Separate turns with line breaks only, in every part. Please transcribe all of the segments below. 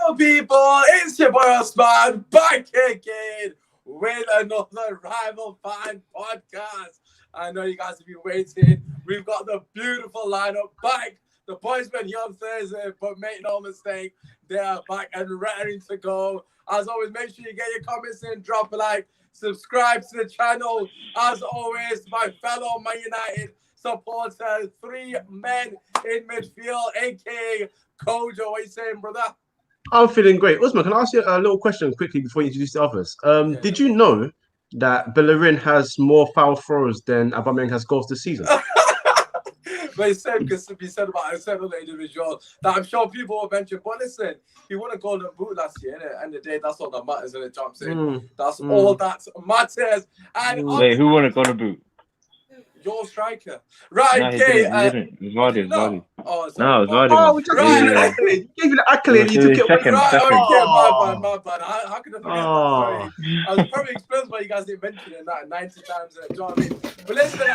Hello, people. It's your boy Usmaan back again with another Rival Fan podcast. I know you guys have been waiting. We've got the beautiful lineup back. The boys went here on Thursday, but make no mistake, they are back and ready to go. As always, make sure you get your comments in, drop a like, subscribe to the channel. As always, my fellow Man United supporters, three men in midfield, aka Kojo. What are you saying, brother?
I'm feeling great. Usman, can I ask you a little question quickly before you introduce the others? Did you know that Bellerin has more foul throws than Aubameyang has goals this season?
But it's same because he said about several individuals that I'm sure people will mention. But listen, he won a golden boot last year, innit? End of the day, that's all that matters, innit? I'm saying that's all that matters. And
wait, who won a golden boot?
Your striker, right?
No, he didn't. It was Vardy.
Oh,
no, it was Vardy.
Oh, we just gave you the accolade. You took it
second.
Right,
Second.
okay, my bad. How could I forget that? Sorry. I was probably explains why you guys didn't mention it that 90 times. Do you know what I mean? But listen,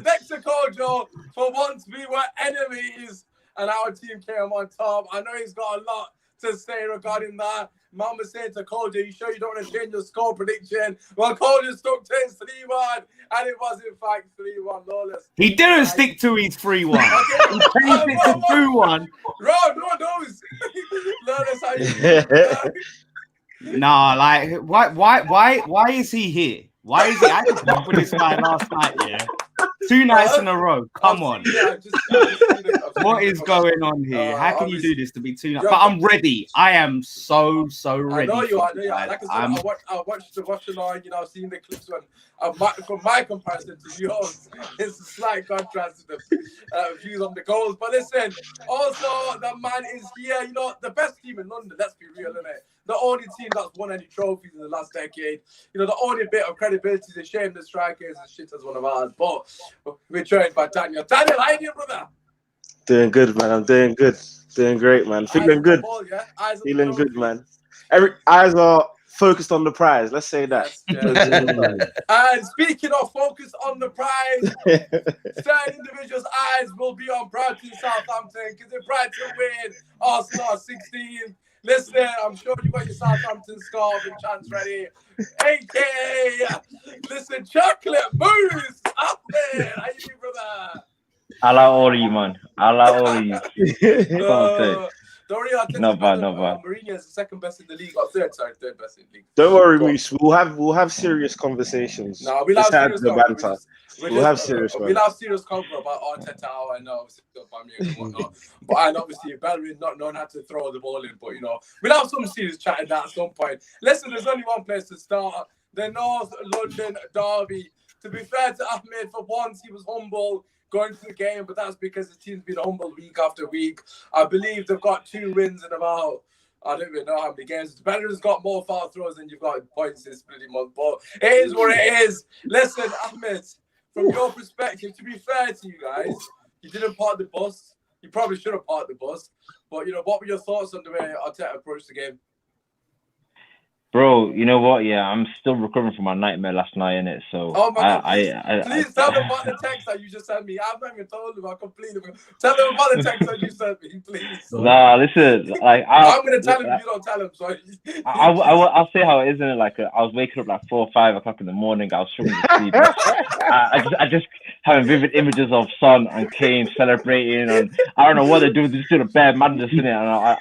thanks to Kojo, for once we were enemies and our team came on top. I know he's got a lot to say regarding that. Mama said to Kojo, you sure you don't want to change your score prediction? Well, Kojo stuck to his 3-1, and it was in fact 3-1 lawless.
He didn't stick to his 3-1. He changed it to 2-1.
Bro, no one knows. Lawless, how you
Nah, like why is he here? Why is he? I just went with this guy last night, yeah. 2 nights in a row. Come on. What is going on here? How can you do this to be 2 nights? But I'm ready. I am so ready.
I know you are. Like I said, I watched the line, you know, I've seen the clips from my comparison to yours. It's a slight contrast to the views on the goals. But listen, also the man is here, you know, the best team in London, let's be real, isn't it? The only team that's won any trophies in the last decade. You know, the only bit of credibility is a shame the striker is as shit as one of ours. But we're joined by Daniel. Daniel, how you doing, brother?
Doing good, man. I'm doing good. Doing great, man. Feeling good.
Ball, yeah?
Feeling good, man. Eyes are focused on the prize. Let's say that.
Yes. And speaking of focus on the prize, certain individuals' eyes will be on Brighton Southampton because if Brighton win, Arsenal 16. Listen, I'm sure you got your Southampton scarf and chants ready. AK, listen, chocolate boost up there. How you doing, brother?
I like all of you, man. I like all of you. Not bad.
Mourinho is the second best in the league, or third best in the league.
Don't worry, Moose. We'll have serious conversations.
No, we'll have serious
banter. We'll have serious
convo about Arteta and obviously and whatnot. And obviously Bellerin not knowing how to throw the ball in, but you know, we'll have some serious chat in that at some point. Listen, there's only one place to start. The North London derby. To be fair to Ahmed, for once he was humble going to the game, but that's because the team's been humble week after week. I believe they've got 2 wins in about, I don't even know how many games. Bellerin's got more foul throws than you've got points this pretty much, but it is what it is. Listen, Ahmed, from your perspective, to be fair to you guys, you didn't park the bus. You probably should have parked the bus. But, you know, what were your thoughts on the way Arteta approached the game?
Bro, you know what? Yeah, I'm still recovering from my nightmare last night, innit? So,
oh my God, please tell them about the text that you just sent me. I've not even told them. I completely tell them about the text that you sent me, please.
Nah, listen, like
I'm gonna tell him if you don't tell him. Sorry.
I'll say how it is, isn't it? Like I was waking up like 4 or 5 o'clock in the morning. I was struggling to sleep. I just having vivid images of Son and Kane celebrating, and I don't know what they're doing. They're just doing a bad madness in it, and I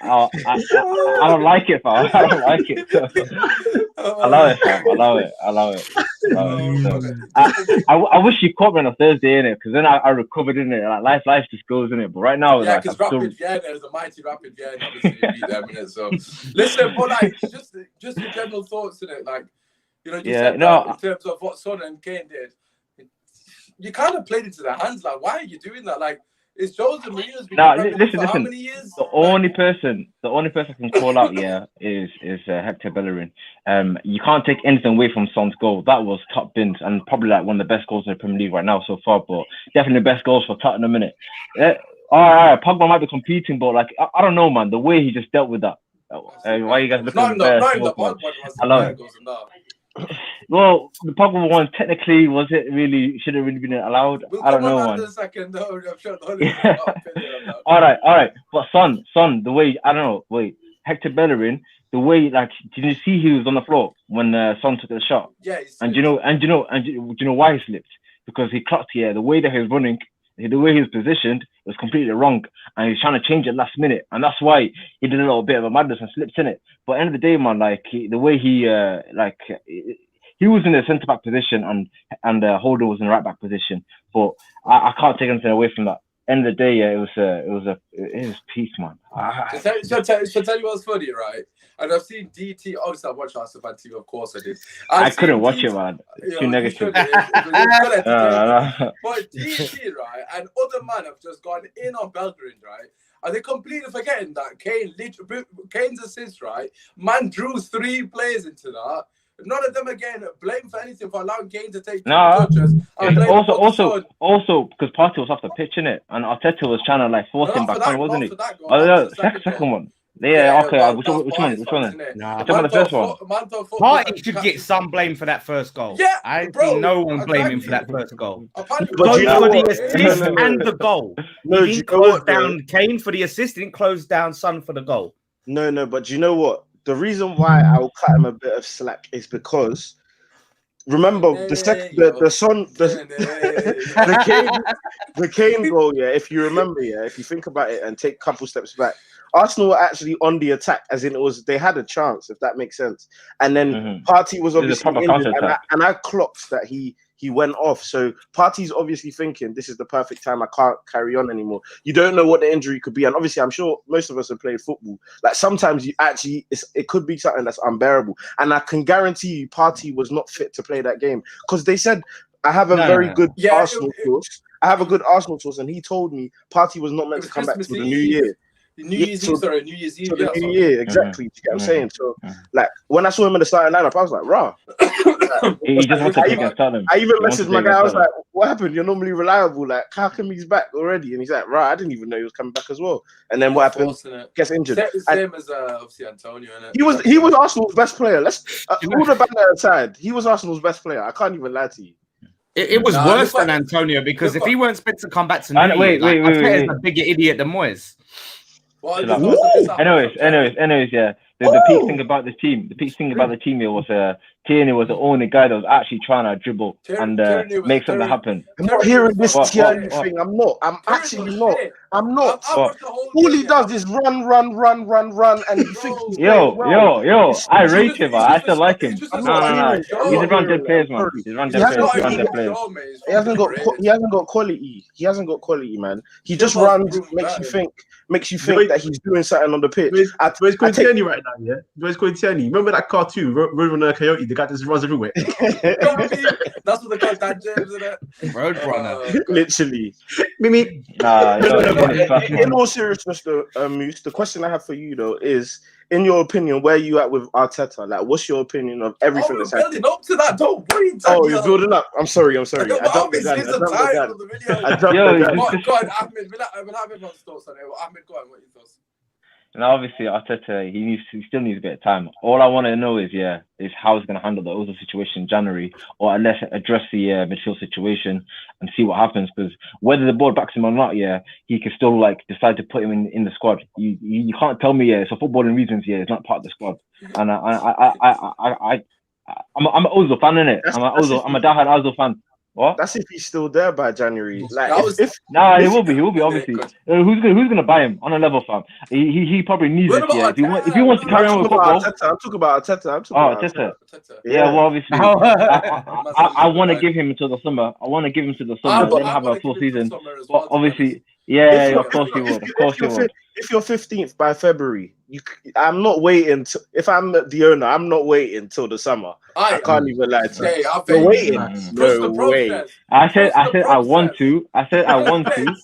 don't like it, fam. I don't like it. I love it, fam. I love it. So, I wish you caught me on a Thursday in it, because then I recovered in it. Like life just goes in it. But right now,
yeah, because there's a mighty Rapid Vienna, obviously beat them in it. So listen, but like just your general thoughts in it, like you know, said in terms of what Son and Kane did, you kind of played into their hands. Like, why are you doing that? Like, is Jose Mourinho's been listen. How many years?
The only person I can call out, is Hector Bellerin. You can't take anything away from Son's goal. That was top bins and probably like one of the best goals in the Premier League right now so far. But definitely the best goals for Tottenham, innit? All right, Pogba might be competing, but like I don't know, man. The way he just dealt with that. Why are you guys looking at the I love it. Well, the Pogba one technically should have really been allowed. I don't know, man. All right. But Son, the way I don't know. Wait, Hector Bellerin, the way like, did you see he was on the floor when Son took the shot?
Yeah.
And do you know why he slipped? Because he clocked here. The way that he was running, the way he was positioned was completely wrong, and he was trying to change it last minute, and that's why he did a little bit of a madness and slipped in it. But at the end of the day, man, like the way he was in the centre back position and Holder was in the right back position. But I can't take anything away from that. End of the day, yeah, it was peace, man.
So tell you what's funny, right? And I've seen DT. Obviously, I watched Arsenal Fan TV. Of course, I did.
I couldn't watch it, man. It's too negative.
But DT, right, and other man have just gone in on Bellerin, right? Are they completely forgetting that Kane's assist, right? Man drew 3 players into that. None of them are getting blamed for anything for allowing Kane to take 2 touches.
Also, because Partey was off the pitch, innit? And Arteta was trying to like force him back on, wasn't he? Second one. Yeah, okay. Which one?
Nah,
the first one.
Partey should get some blame for that first goal.
Yeah,
I ain't
bro,
seen no one blame him for that first goal.
But
Both
you know
for the
what?
assist and the goal.
No,
He didn't close down Kane for the assist, didn't close down Son for the goal.
No, but do you know what? The reason why I will cut him a bit of slack is because remember the Kane goal, yeah. If you remember, yeah, if you think about it and take a couple steps back, Arsenal were actually on the attack, as in they had a chance, if that makes sense. And then Partey was obviously injured, and I clocked that he went off. So Partey's obviously thinking this is the perfect time. I can't carry on anymore. You don't know what the injury could be, and obviously I'm sure most of us have played football. Like sometimes it could be something that's unbearable, and I can guarantee you Partey was not fit to play that game because they said I have a very good Arsenal source. I have a good Arsenal source, and he told me Partey was not meant to come back to the New Year.
New Year's Eve, sorry, New Year's Eve.
The New Year, exactly. You get what I'm saying? So, like, when I saw him in the starting lineup, I was like, rah.
He just had to take and start him.
I even messaged my guy. I was like, what happened? You're normally reliable. Like, how come he's back already? And he's like, rah, I didn't even know he was coming back as well. And then what happened? Gets injured.
Same as obviously Antonio, innit?
He was Arsenal's best player. Let's all the banner aside. He was Arsenal's best player. I can't even lie to you.
It was worse than Antonio because if he weren't meant to come back to New Year, Arteta's a bigger idiot than Moyes.
Anyways, yeah. The peak thing about the team here was Tierney was the only guy that was actually trying to dribble and make something happen.
I'm not hearing this Tierney thing. I'm actually not. I'm not. All he does is run, and he thinks he's
yo. I rate him. I still like him. No. He's around dead players, man. He's around dead players.
He hasn't got quality. He hasn't got quality, man. He just runs, makes you think that he's doing something on the pitch.
Where's Tierney right now? Yeah, where's Tierney? Remember that cartoon, Road Runner Coyote? The guy just runs everywhere.
That's what they call Dan James, isn't it?
Roadrunner.
Literally.
Mimi.
In all seriousness, though, Moose, the question I have for you though is, in your opinion, where are you at with Arteta? Like, what's your opinion of everything that's happening?
Building up to that, don't worry.
You're building up. I'm sorry. I don't
Go on, Ahmed. We'll have everyone's thoughts on it. Ahmed, go on. What are your thoughts?
And obviously Arteta, he still needs a bit of time. All I want to know is how he's going to handle the Ozil situation in January, or at least address the midfield situation and see what happens. Because whether the board backs him or not, he can still like decide to put him in the squad. You can't tell me for footballing reasons, he's not part of the squad. And I'm an Ozil fan, innit? I'm a diehard Ozil fan. What?
That's if he's still there by January. Like,
he will be obviously. Who's gonna buy him on a level, fam? He probably needs it. If he wants to carry on with football,
I'm talking about Arteta.
Arteta. Yeah, well, obviously, I want to give him until the summer. Then have a full season. But obviously, of course he would.
If you're 15th by February, I'm not waiting. If I'm the owner, I'm not waiting till the summer. I can't even lie to you. You're waiting. No way.
I said I want to. I said I want to.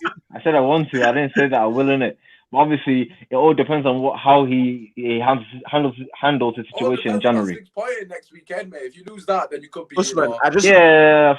I didn't say that I will, innit? But obviously, it all depends on how he handles the situation in January.
Next weekend, mate. If you lose that, then you could be.
Of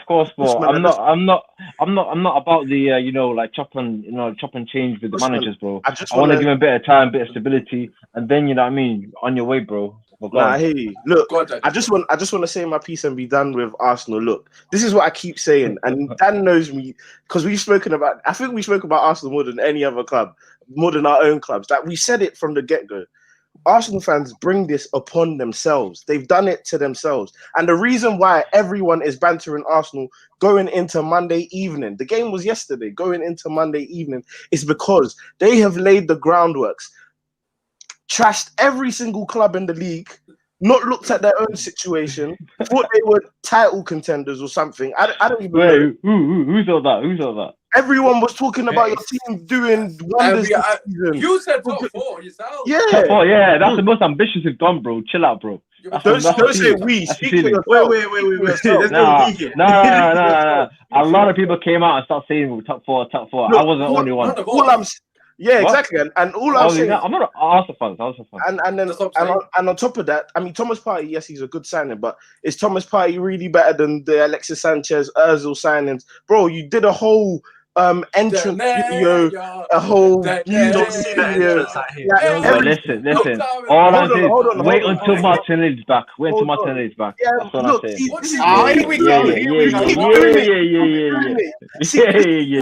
course, but I'm not about the chop and change with the managers, bro. I want to give him a bit of time, bit of stability, and then you know what I mean, on your way, bro.
I hear you. Look, I just want to say my piece and be done with Arsenal. Look, this is what I keep saying, and Dan knows me because we've spoken about. I think we spoke about Arsenal more than any other club, more than our own clubs. Like we said it from the get-go. Arsenal fans bring this upon themselves. They've done it to themselves. And the reason why everyone is bantering Arsenal going into Monday evening, the game was yesterday, going into Monday evening, is because they have laid the groundworks, trashed every single club in the league, not looked at their own situation, thought they were title contenders or something. I don't even know.
Who thought that? Who thought that?
Everyone was talking about your team doing wonders this season.
You said top 4 yourself.
Yeah.
Top 4, yeah. That's the most ambitious we've done, bro. Chill out, bro.
Don't say we. Speak for yourself.
Wait. There's no we here.
No. A lot of people came out and started saying top 4.
No,
I wasn't the only one.
Exactly. And all I'm saying,
I'm not an Arsenal fan.
And on top of that, I mean, Thomas Partey, yes, he's a good signing, but is Thomas Partey really better than the Alexis Sanchez, Ozil signings? Bro, you did a whole entrance video, a whole video.
Listen. All I'm saying, wait until Martinelli's back. Wait until Martinelli's back. That's what I'm saying.
Here we go.
Yeah.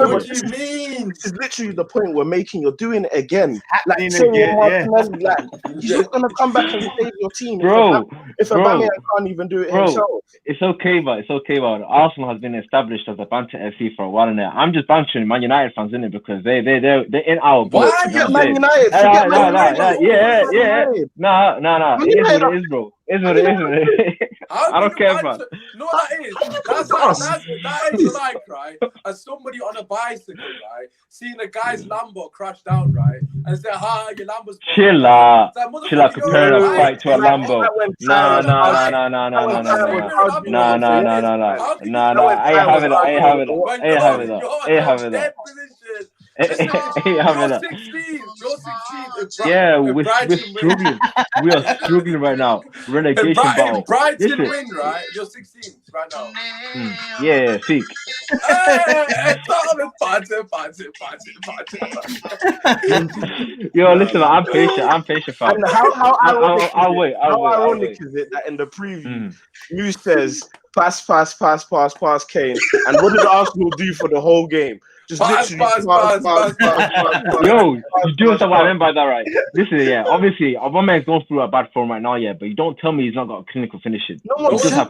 What do you mean?
This is literally the point we're making. You're doing it again.
Happening
Like saying
again,
Martinelli, like he's not gonna come back and save your team,
bro.
If Aubameyang can't even do it himself.
It's okay, but Arsenal has been established as a banter FC for a while now. I'm just bantering Man United fans in it because they're in our boat.
Why forget Man United?
Yeah. No. It is what it is, bro. It's what it is. I don't care, man.
No, that is like, right, as somebody on a bicycle, right, seeing a guy's Lambo crash down, right, and say, your Lambo's
chill out, comparing a fight to a Lambo. No. I ain't having it. Yeah, we're struggling. We are struggling right now. Relegation battle.
Brighton win, right? You're 16th right now.
Yeah, seek. Yo, listen, I'm patient, fam.
And how
I'll wait.
How ironic is it that in the preview, news says pass Kane, and what did Arsenal do for the whole game? Just pass.
Yo, you do understand what I mean by that, right? Listen, yeah, obviously, Aubameyang's going through a bad form right now, yeah, but you don't tell me he's not got clinical finishing.
No one said that.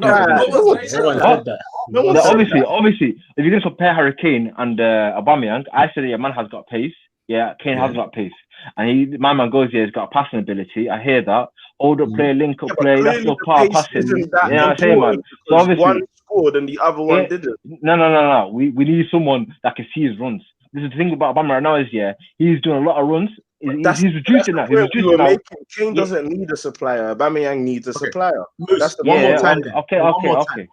Obviously, if you're going to compare Harry Kane and Aubameyang, I said, yeah, man has got pace. Yeah, Kane has got pace. And my man goes, yeah, he's got a passing ability. I hear that. Hold up play, link up play, that's your part of passing. You know what I'm saying, man? So obviously,
one scored and the other one didn't.
No. We need someone that can see his runs. This is the thing about Aubameyang right now is, yeah, he's doing a lot of runs. He's reducing that.
Kane doesn't need a supplier. Aubameyang needs a supplier.
That's the one more time.
Okay.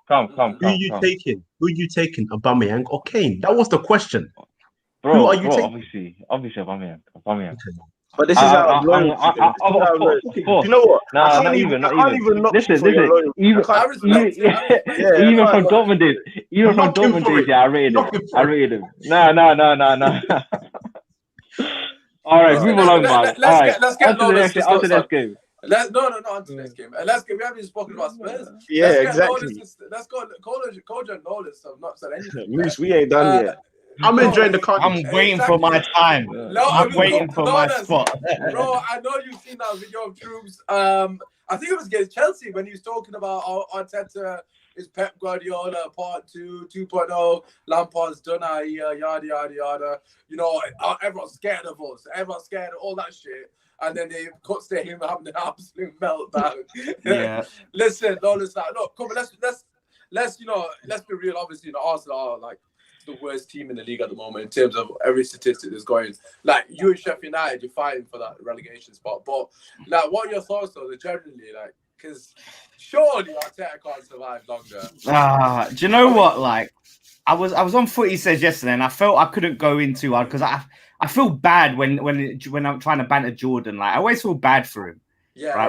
Come.
Who you taking, Aubameyang or Kane? That was the question.
Bro,
who are you taking?
Obviously, Aubameyang.
But this is out of loyalty. You know what?
Not even. Listen. Even from Dortmund days, yeah, I rated him. No. All right, move along, man.
Let's get
on to the next game.
Not on to the next game. Let's get. We haven't even spoken about Spurs.
Yeah, exactly.
Let's go. Koja and Nolan have not said anything.
Moose, we ain't done yet.
I'm enjoying the content.
I'm waiting for my time. I'm waiting for my spot.
Bro, I know you've seen that video of Troops. I think it was against Chelsea when he was talking about Arteta is Pep Guardiola part 2, 2.0. Lampard's done yada. You know, everyone's scared of us. Everyone's scared of all that shit. And then they cuts to him having an absolute meltdown.
Yeah.
Listen, look, come on, let's be real. Obviously, Arsenal are like the worst team in the league at the moment in terms of every statistic that's going. Like you and Sheffield United, you're fighting for that relegation spot. But like, what are your thoughts though? Generally, like, because surely Arteta can't survive longer.
Do you know what? Like, I was on Footy Says yesterday, and I felt I couldn't go into it because I feel bad when I'm trying to banter Jordan. Like, I always feel bad for him.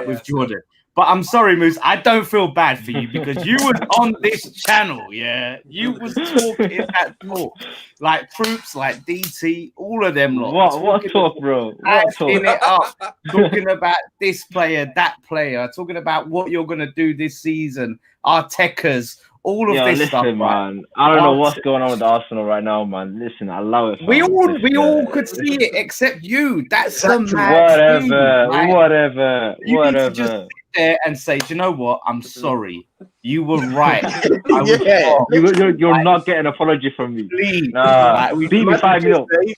With Jordan. But I'm sorry, Moose, I don't feel bad for you because you was on this channel, yeah? You was talking that talk. Like Troops, like DT, all of them lot.
What talk, bro? What talk?
It up, talking about this player, that player, talking about what you're going to do this season, Artetas, all of this stuff,
man.
right?
I don't know what's going on with Arsenal right now, man. Listen, allow it.
We all could see it except you. That's the mad
whatever.
You need to just sit there and say, do you know what? I'm sorry. You were right. You're
not getting an apology from me.
Please.
Nah, beat me 5 minutes.
We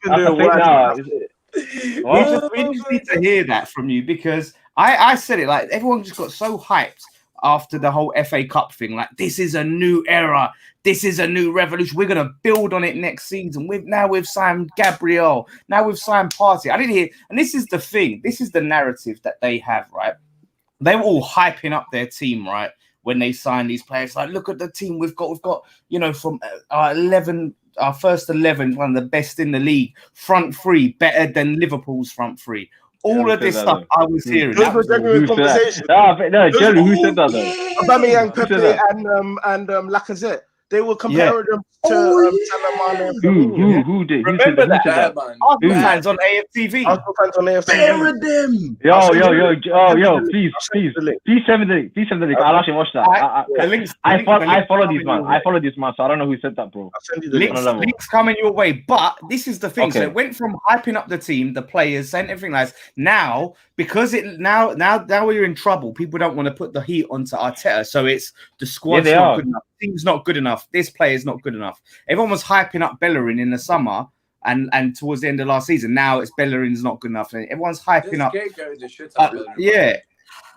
just need to hear that from you, because I said it, like, everyone just got so hyped after the whole FA Cup thing. Like, this is a new era. This is a new revolution. We're going to build on it next season. We've signed Gabriel. Now we've signed Partey. I didn't hear. And this is the thing. This is the narrative that they have, right? They were all hyping up their team, right? When they sign these players, like, look at the team we've got, you know, from our first 11, one of the best in the league, front three, better than Liverpool's front three. All of this stuff I was hearing.
Those were genuine conversations.
No, Jerry, who said that though?
Aubameyang, Pepe, and Lacazette. They were comparing them to Salamane.
Who did?
Remember that?
Arsenal
fans on AFTV.
Arsenal fans on AFTV.
them.
Yo, please send me the link. I'll actually watch that. I follow these man. So I don't know who said that, bro.
I'll send you the
links coming your way. But this is the thing. Okay. So it went from hyping up the team, the players, and everything like that. Now, because now we're in trouble, people don't want to put the heat onto Arteta. So it's the squad's not good enough. The team's not good enough. This player's not good enough. Everyone was hyping up Bellerin in the summer and towards the end of last season. Now it's Bellerin's not good enough. And everyone's hyping up.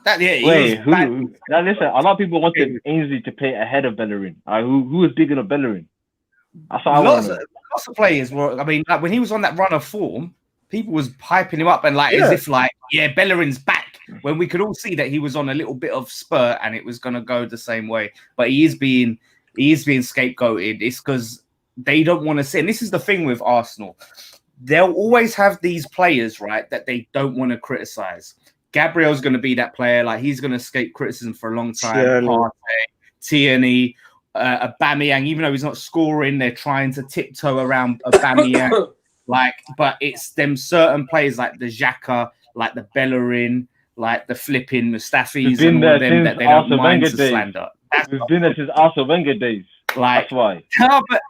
Wait, who? Now listen, a lot of people wanted Ainsley to play ahead of Bellerin. Who was bigger than Bellerin?
Lots of players were. I mean, like, when he was on that run of form, people was hyping him up and as if Bellerin's back. When we could all see that he was on a little bit of spurt and it was going to go the same way. But he is being scapegoated. It's because they don't want to see. And this is the thing with Arsenal. They'll always have these players, right, that they don't want to criticize. Gabriel's going to be that player. Like, he's going to escape criticism for a long time. Tierney, Aubameyang, even though he's not scoring, they're trying to tiptoe around Aubameyang. But it's them certain players like the Xhaka, like the Bellerin, like the flipping Mustafis and all of them that they don't mind to slander.
We've been there since Arsene Wenger days. That's why.
No, but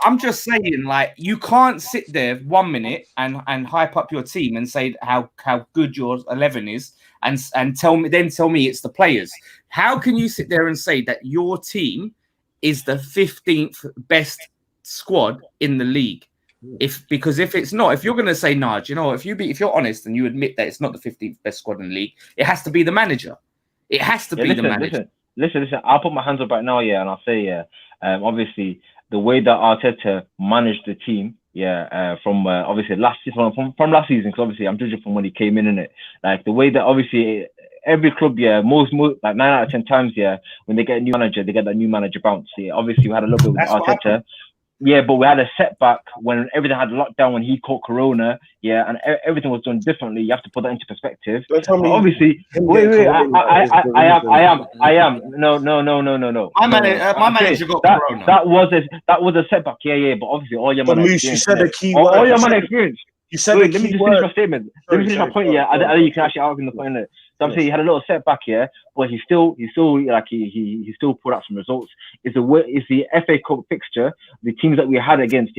I'm just saying, like, you can't sit there 1 minute and hype up your team and say how good your 11 is and tell me it's the players. How can you sit there and say that your team is the 15th best squad in the league? Because if it's not, if you're going to say, nah, you know, if you're honest and you admit that it's not the 15th best squad in the league, it has to be the manager. It has to be the manager.
Listen. I'll put my hands up right now, and I'll say, obviously, the way that Arteta managed the team, from obviously last season, from last season, because obviously I'm judging from when he came in it. Like, the way that obviously every club, most like 9 out of 10 times, when they get a new manager, they get that new manager bounce. Obviously we had a little bit with Arteta. Yeah, but we had a setback when everything had lockdown, when he caught Corona, and everything was done differently. You have to put that into perspective. Obviously, I am. No.
My manager got Corona.
That was a setback. Yeah, but obviously all your money experience.
You said a key word.
All your money experience.
You said
let me just finish my statement. Let me finish my point. I think you can actually argue the point. So I'm saying he had a little setback here, but he still like he still put out some results. It's the FA Cup fixture, the teams that we had against.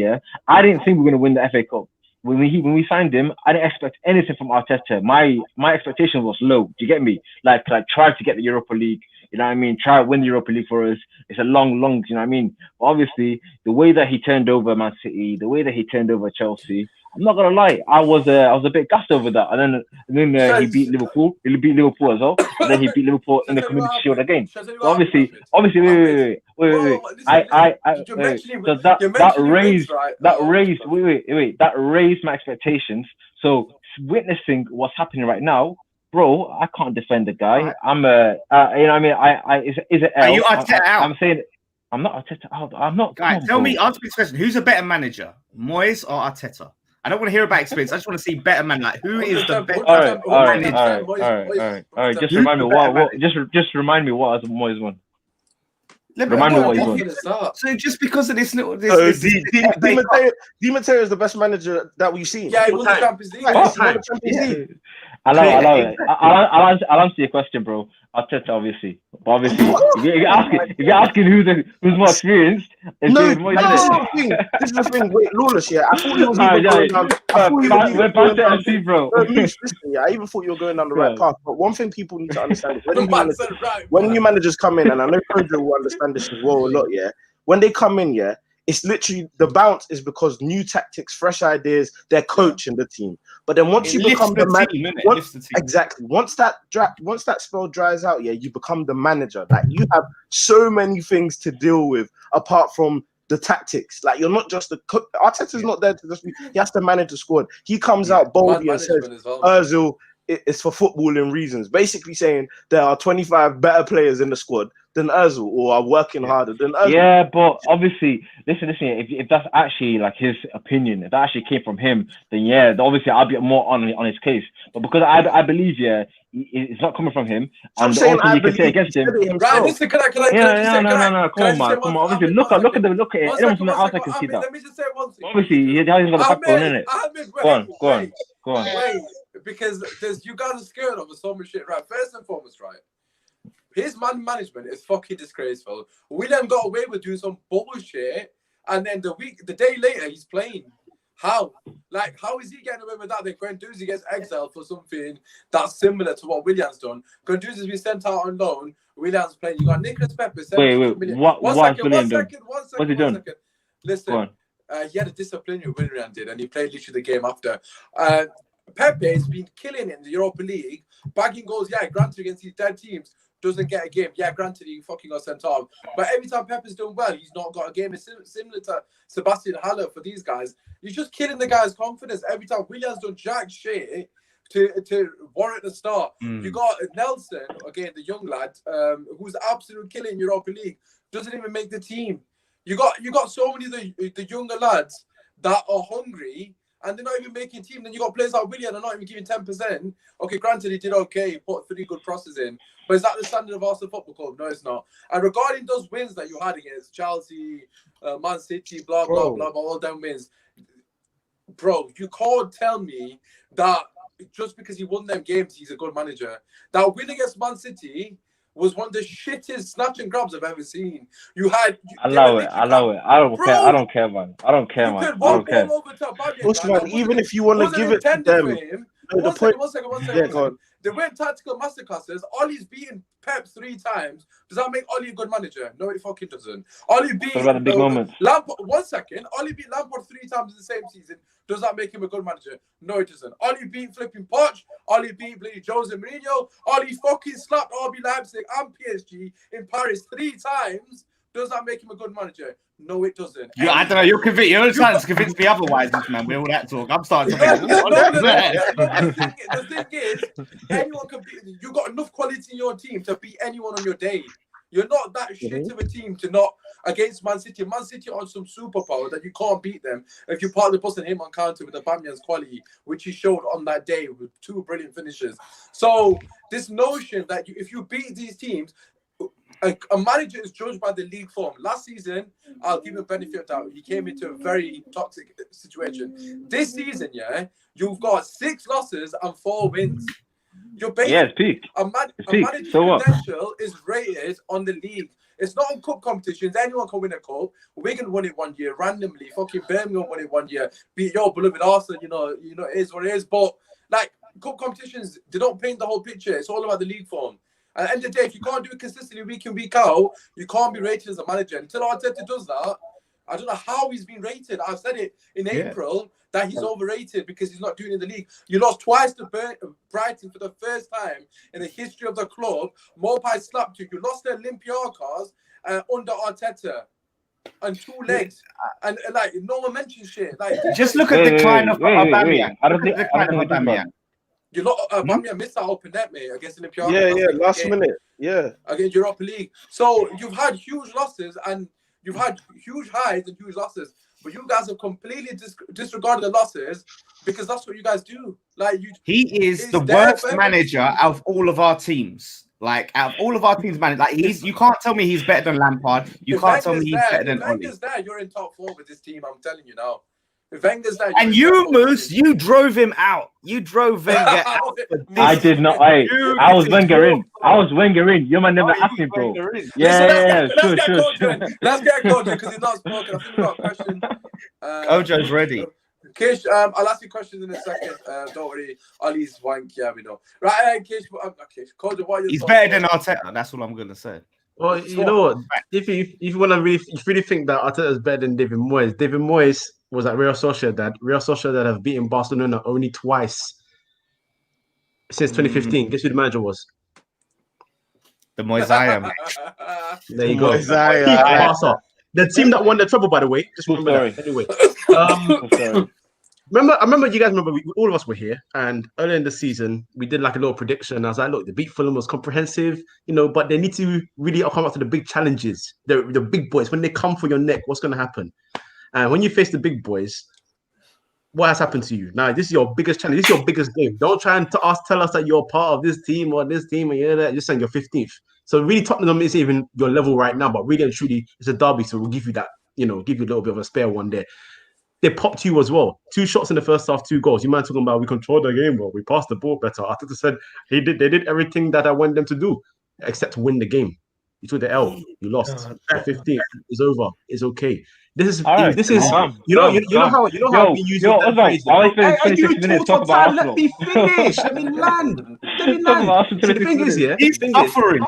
I didn't think we were going to win the FA Cup. When we signed him, I didn't expect anything from Arteta. My expectation was low. Do you get me? Like try to get the Europa League. You know what I mean? Try to win the Europa League for us. It's a long, you know what I mean? But obviously, the way that he turned over Man City, the way that he turned over Chelsea, I'm not gonna lie, I was a bit gassed over that. And then he beat Liverpool. He beat Liverpool as well. And then he beat Liverpool in the Community Shield again. So obviously, wait. So that raised my expectations. So witnessing what's happening right now, bro, I can't defend the guy. I'm you know what I mean? Is it
Are you Arteta out?
I'm saying I'm not Arteta out. I'm not.
Guys, answer me this question. Who's a better manager, Moyes or Arteta? I don't want to hear about experience. I just want to see better man. Like, who is the best manager?
All right. Just remind me what. Just remind me what Moyes won. Remind me what he's won.
So just because of this little,
Di Matteo is the best manager that we've seen.
Yeah, he won the Champions League.
allow it. I'll answer your question, bro. Arteta, obviously. But obviously, if you're asking who's more experienced, it's
No,
more,
this is
isn't
the thing. This is the thing. Wait, Lawless, yeah. I thought you was even
it?
going down. I thought you was even
We're
going
back to
down.
FC, bro.
Moose, listen, yeah. I even thought you were going down the right path. But one thing people need to understand is when new managers come in, and I know Pedro will understand this as well a lot, yeah. When they come in, yeah, it's literally the bounce is because new tactics, fresh ideas, they're coaching the team. But then once you become the manager, exactly. Once that spell dries out, yeah, you become the manager. Like you have so many things to deal with apart from the tactics. Like you're not just the cook. Arteta's not there to just be. He has to manage the squad. He comes out boldly and says, "Özil, it's for footballing reasons." Basically saying there are 25 better players in the squad than Özil or are working harder than Özil.
Yeah, but obviously, listen. If that's actually like his opinion, if that actually came from him, then yeah, obviously I'll be more on his case. But because I believe, yeah, it's not coming from him, and the only thing you can say against him,
right? Listen, can I
no, come on. Obviously, look at it. Anyone from the outside can see that.
Let me just say one thing.
Obviously, he's got the backbone in it. Go on.
Wait, because you guys are scared of so much shit, right? First and foremost, right? His management is fucking disgraceful. William got away with doing some bullshit, and then the day later, he's playing. How? Like, how is he getting away with that? Then Guendouzi gets exiled for something that's similar to what William's done. Guendouzi's been sent out on loan. William's playing. You got Nicholas Pepe.
Wait. One second. What's he done?
Listen, he had a disciplinary with William did, and he played literally the game after. Pepe has been killing it in the Europa League, bagging goals. Yeah, granted against these dead teams. Doesn't get a game. Yeah, granted, he fucking got sent off. But every time Pepper's doing well, he's not got a game. It's similar to Sebastian Haller for these guys. You're just killing the guy's confidence every time. William's done jack shit to warrant the start. You got Nelson, again, the young lad, who's absolute killing Europa League. Doesn't even make the team. You got so many of the younger lads that are hungry, and they're not even making team. Then you got players like William, they're not even giving 10%. Okay, granted, he did okay. He put 3 good crosses in. But is that the standard of Arsenal Football Club? No, it's not. And regarding those wins that you had against Chelsea, Man City, blah, blah, blah, all them wins. Bro, you can't tell me that just because he won them games, he's a good manager. That win against Man City was one of the shittest snatch and grabs I've ever seen.
Allow it. I don't care, man.
Usmaan, even if you want to give it to them.
One second. They went tactical masterclasses. Ollie's beaten Pep 3 times. Does that make Ollie a good manager? No, it fucking doesn't. Ollie beat
the big moments.
Lampard. 1 second. Ollie beat Lampard 3 times in the same season. Does that make him a good manager? No, it doesn't. Ollie beat flipping Poch. Ollie beat Jose Mourinho. Ollie fucking slapped RB Leipzig and PSG in Paris 3 times. Does that make him a good manager? No, it doesn't.
I don't know. You're starting to convince me otherwise, man. With all that talk, I'm starting to think.
The thing is, anyone can beat. You got enough quality in your team to beat anyone on your day. You're not that shit of a team to not against Man City. Man City on some superpower that you can't beat them if you partly busting him on counter with the Aubameyang's quality, which he showed on that day with 2 brilliant finishes. So this notion that if you beat these teams. A manager is judged by the league form. Last season, I'll give him benefit of doubt. He came into a very toxic situation. This season, yeah, you've got 6 losses and 4 wins. You're basically
it's peak.
A manager's credential is rated on the league. It's not on cup competitions. Anyone can win a cup. Wigan won it one year randomly. Fucking Birmingham won it one year. Beat your beloved Arsenal. You know, it is what it is. But like cup competitions, they don't paint the whole picture. It's all about the league form. At the end of the day, if you can't do it consistently week in, week out, you can't be rated as a manager. Until Arteta does that, I don't know how he's been rated. I've said it in April that he's overrated because he's not doing it in the league. You lost twice to Brighton for the first time in the history of the club. Mopai slapped you. You lost to Olympiacos under Arteta. And 2 legs. And like, no one mentions shit. Like,
just look at the decline of Aubameyang. I don't think Aubameyang.
You lot, Aubameyang missed that open net, mate, against Olympiacos.
Yeah, last minute. Yeah.
Against Europa League. So you've had huge losses and you've had huge highs and huge losses. But you guys have completely disregarded the losses because that's what you guys do. Like
he is the worst manager out of all of our teams. Like out of all of our teams, you can't tell me he's better than Lampard. You can't tell me he's better than Ollie.
There, you're in top 4 with this team. I'm telling you now. Wenger's there.
And you, Moose, you drove him out. You drove Wenger out.
I did not. I was Wenger in. I was Wenger in. You might never ask me, bro. Yeah,
sure. Let's get going because he's not spoken. I think we got a question.
Ojo's ready.
Kish, I'll ask you questions in a second. Don't worry. Ollie's wank. Yeah, we know. Right, Kish. Okay, Kojo, what are your
He's
thoughts?
better than Arteta. That's all I'm gonna say.
Well, you know what? If you want to really think that Arteta is better than David Moyes was at Real Sociedad. Real Sociedad have beaten Barcelona only twice since 2015. Guess who the manager was?
The Moisaya, man.
There you go.
Moisaya.
The team that won the treble, by the way. Just remember that. Anyway, I remember you guys remember all of us were here, and earlier in the season we did like a little prediction. I was like, look, the beat Fulham was comprehensive, but they need to really come up to the big challenges, the big boys. When they come for your neck, what's going to happen? And when you face the big boys, what has happened to you? Now, this is your biggest challenge. This is your biggest game. Don't try and tell us that you're part of this team or this team, and you're saying you're 15th. So really, Tottenham isn't even your level right now, but really and truly, it's a derby, so we'll give you that, give you a little bit of a spare one there. They popped you as well. 2 shots in the first half, 2 goals. You mind talking about we controlled the game well, we passed the ball better. Arteta said they did everything that I want them to do, except to win the game. You took the L. You lost. The 15th is over. It's okay. This is how you know how I've been using that phrase. Let me finish. Let me land. So the thing is,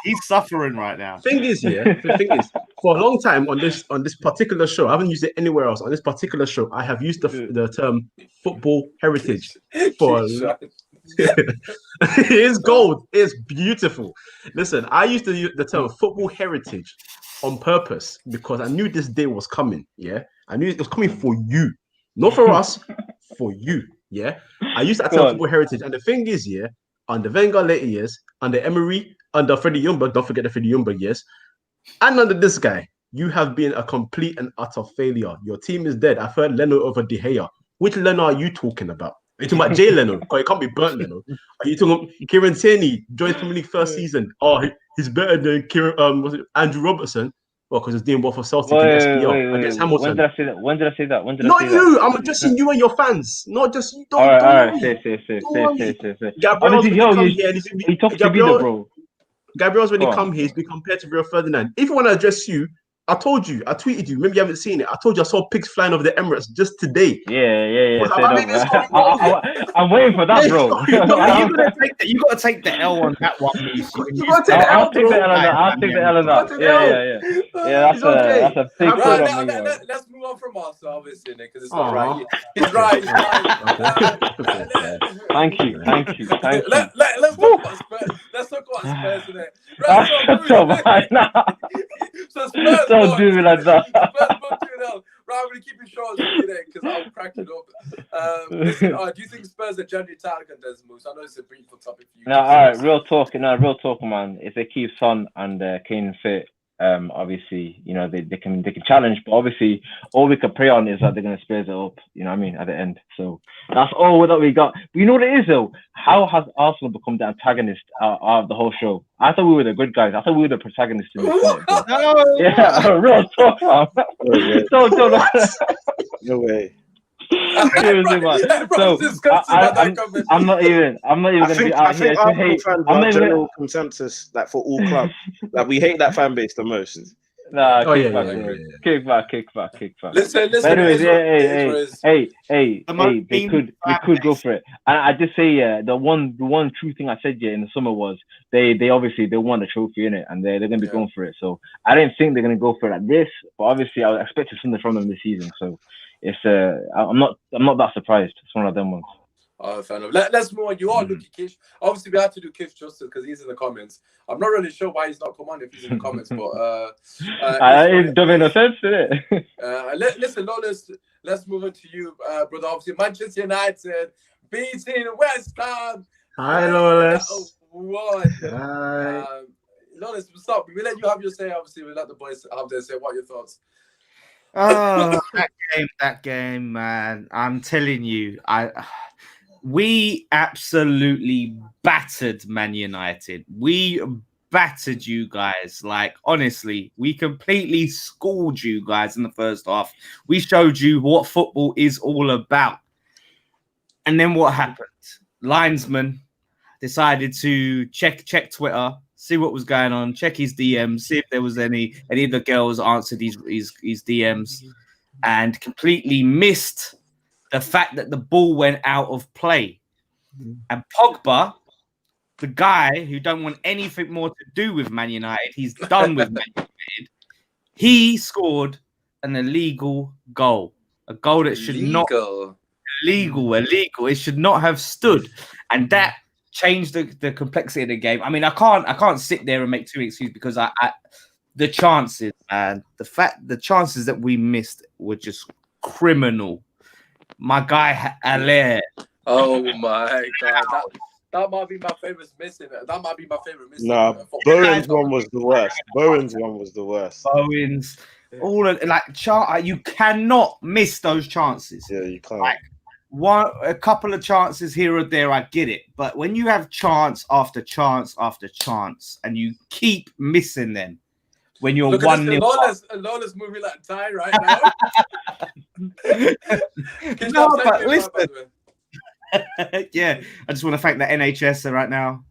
He's suffering right now.
The thing is, for a long time on this particular show, I haven't used it anywhere else. On this particular show, I have used the term football heritage for. It is gold. It's beautiful. Listen, I used to use the term football heritage on purpose because I knew this day was coming. Yeah, I knew it was coming for you, not for us, for you. Yeah, I used that term football heritage, and the thing is, under Wenger later years, under Emery, under Freddie Ljungberg, don't forget the Freddie Ljungberg years, and under this guy, you have been a complete and utter failure. Your team is dead. I've heard Leno over De Gea. Which Leno are you talking about? Are you talking about Jay Leno? Because it can't be burnt Leno. Are you talking about Kieran Tierney, joined Premier League first season? Oh, he's better than Andrew Robertson. Well, because he's doing well for Celtic and SPL against Hamilton.
When did I say that?
Not you. I'm addressing you and your fans. Not just you. Don't
say. He talks to me, bro.
Gabriel's when he come here, he's been compared to Rio Ferdinand. If you want to address you, I told you, I tweeted you. Maybe you haven't seen it. I told you I saw pigs flying over the Emirates just today.
Yeah. I'm waiting for that, bro.
You got to take the L on that one.
I'll take the L on that. Yeah. That's a big
right, let's move on from us, obviously, because it's not right. He's right.
Thank you.
Let's talk about Spurs. Let's talk about Spurs today. Right, so Spurs.
Don't do me like that.
Right, I'm going to keep it short today because I'll crack it up. Listen, do you think Spurs are generally title contenders, Moose? I know it's a briefing topic for you.
No, all right, real talk, man. If they keep Son and Kane fit, obviously, they can challenge, but obviously all we can pray on is that they're going to Spurs it up, at the end. So that's all that we got. But you know what it is though? How has Arsenal become the antagonist out of the whole show? I thought we were the good guys. I thought we were the protagonists in this. Yeah, real talk, man.
No way.
Seriously, man. So I'm not even gonna be out here to hate. I'm not
general consensus like for all clubs. Like we hate that fan base the most.
Nah, kick back.
Listen.
Anyways, hey, they could go for it. And I just say, the one true thing I said in the summer was they obviously they won the trophy in it, and they're gonna be going for it. So I didn't think they're gonna go for it like this, but obviously I expected something from them this season. So it's I'm not that surprised. It's one of them ones.
Oh, fair enough. Let's move on. You are looking Kish. Obviously, we had to do Kish justice because he's in the comments. I'm not really sure why he's not come on if he's in the comments, but
it doesn't make no sense, does it?
Listen, let's move on to you, brother. Obviously, Manchester United beating West Ham.
Hi, Lawless.
Hi. Lawless, stop. We let you have your say. Obviously, we let the boys have their say. What are your thoughts?
Oh, that game, man. I'm telling you, we absolutely battered Man United. We battered you guys. Like, honestly, we completely schooled you guys in the first half. We showed you what football is all about. And then what happened? Linesman decided to check Twitter, see what was going on, check his DMs, see if there was any of the girls answered his DMs, and completely missed the fact that the ball went out of play. And Pogba, the guy who don't want anything more to do with Man United, he's done with Man United, he scored an illegal goal. A goal that should not... Illegal. It should not have stood. And that changed the complexity of the game. I mean, I can't sit there and make too many excuses because the chances, man, the chances that we missed were just criminal. My guy Allaire.
Oh my God. That might be my favorite missing. That might be my favorite missing.
Nah, Bowen's one was the worst. Bowen's
All of, like, you cannot miss those chances.
Yeah, you can't.
Like, a couple of chances here or there, I get it. But when you have chance after chance after chance and you keep missing them, when you're 1-0,
Lawless movie like Ty right now.
No, but listen. Yeah, I just want to thank the NHS right now.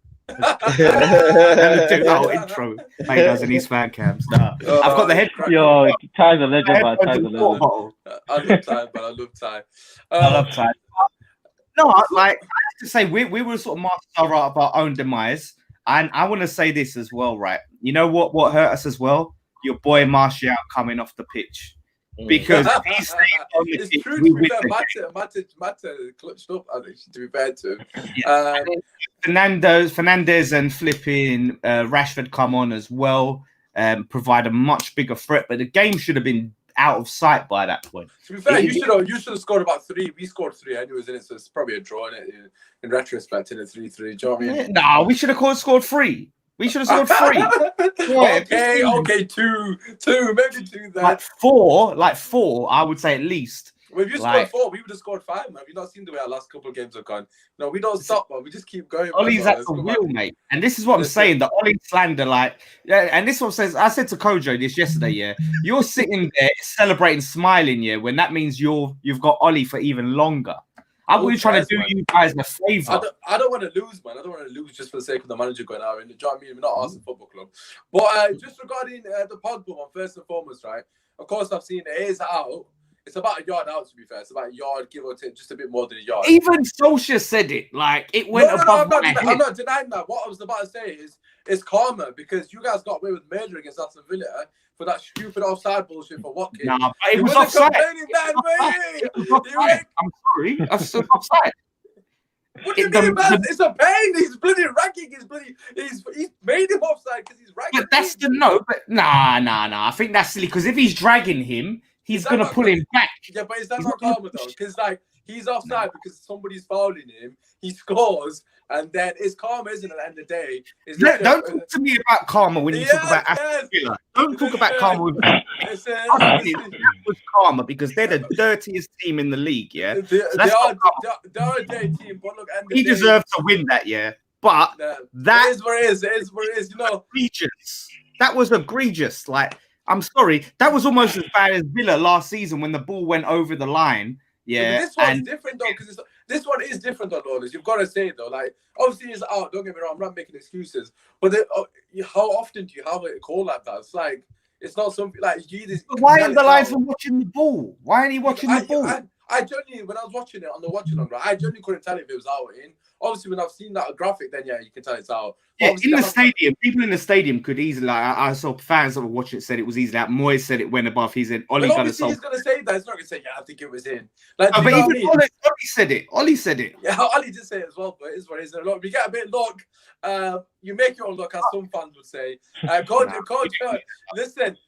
Intro. He does in his fan cams. Nah. I've got the head.
Yo, Ty's a legend, man. Ty's a legend.
I love Ty, but I love Ty.
I love Ty. No, like, I have to say, we were sort of masters of our own demise. And I want to say this as well, right? You know what hurt us as well? Your boy Martial coming off the pitch. Because he's staying on the pitch.
True, to be fair, Mata clutched up, I think, to be fair to him.
Fernandez and flipping Rashford come on as well, provide a much bigger threat. But the game should have been out of sight by that point.
To be fair, you should have scored about 3. We scored 3 anyways, in it, so it's probably a draw in retrospect in a 3-3. Do you know what I mean?
No, we should have scored 3. We should have scored 3.
Okay, 2, maybe 2 then.
Like 4, I would say at least.
Well, if you scored 4, we would have scored 5, man. Have you not seen the way our last couple of games have gone? No, we don't stop, man. We just keep going.
Ollie's at the wheel, mate. And this is what I'm saying. The Ollie slander, and this is what I said to Kojo this yesterday, yeah. You're sitting there celebrating, smiling, yeah, when that means you've got Ollie for even longer. I'm really trying to do you guys a favour.
I don't want to lose, man. I don't want to lose just for the sake of the manager going out. Do you know what I mean? We're not Arsenal Football Club. But just regarding the Pogba one, first and foremost, right? Of course, I've seen it is out. It's about a yard out, to be fair. It's about a yard, give or take, just a bit more than a yard.
Even Solskjaer said it. Like, it went above my head.
I'm not denying that. What I was about to say is it's karma because you guys got away with murder against Aston Villa for that stupid offside bullshit for Watkins.
Nah, but it was offside.
I'm
sorry. That's offside.
What do you mean, man? It's a pain. He's bloody ragging. He's made him offside because he's ragging.
But that's nah. I think that's silly because if he's dragging him, he's gonna pull him back.
Yeah, but is that not karma though? Because he's offside because somebody's fouling him. He scores, and then it's karma, isn't it? At the end of the day,
don't talk to me about karma when you talk about Aston Villa. Don't talk about karma with me. That was karma because they're the dirtiest team in the league. Yeah,
they are a dirty team. But look,
he deserved to win that. Yeah, but that
is what it is. It is what it is. You know,
egregious. That was egregious. Like, I'm sorry, that was almost as bad as Villa last season when the ball went over the line. Yeah,
this one's different though because this one is different though, Lawless. You've got to say it though. Like, obviously it's out. Don't get me wrong. I'm not making excuses. But how often do you have a call like that? It's like it's not something like you.
Why are the linesman watching the ball? Why aren't he watching the ball?
I genuinely, when I was watching it on the watching on, right, I genuinely couldn't tell if it was out or in. Obviously, when I've seen that graphic, then yeah, you can tell it's out.
Yeah, in the stadium, people in the stadium could easily. Like, I saw fans that were watching it said it was easily out. Moyes said it went above. He said Ollie got
he's going to say that. He's not going to say, yeah, I think it was in. Like,
but even Ollie said it. Ollie said it.
Yeah, Ollie did say it as well. But it is what it is. Look, we get a bit luck. You make your own luck, as some fans would say. Coach, listen.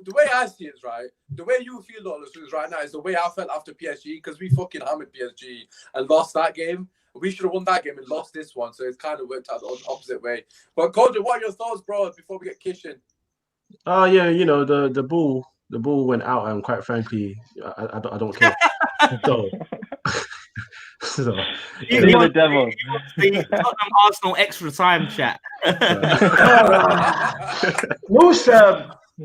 The way I see it is right. The way you feel, Lawless, is right now is the way I felt after PSG because we fucking hammered PSG and lost that game. We should have won that game and lost this one, so it's kind of worked out the opposite way. But Coach, what are your thoughts, bro? Before we get kitchen.
Yeah, you know the ball went out, and quite frankly, I don't care.
You're the devil.
The Tottenham Arsenal extra time chat.
Moose,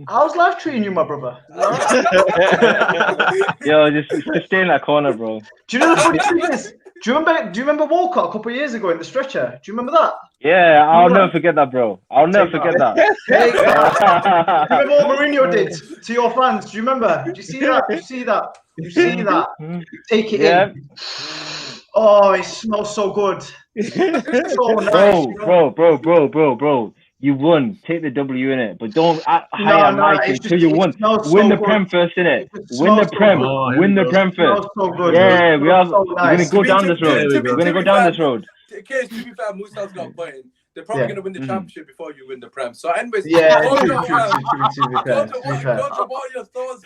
how's life treating you, my brother?
Yo, just stay in that corner, bro.
Do you know the funny thing is? Do you remember Walcott a couple of years ago in the stretcher? Do you remember that?
Yeah, I'll never forget that, bro. I'll never forget that.
Hey, do you remember what Mourinho did to your fans? Do you remember? Did you see that? Did you see that? Did you see that? Take it in. Oh, it smells so good. So nice.
Bro. You won. Take the W in it, but don't hire Mike until you won. Win the Prem first, innit? Win the Prem. Win the Prem first.
So good.
Yeah, we're
so
gonna go down this road. We're gonna go down this road.
In case, to be fair, Musa's got a point. They're probably going to win the championship before you win the Prem. So, anyways,
to be fair.
what are your thoughts?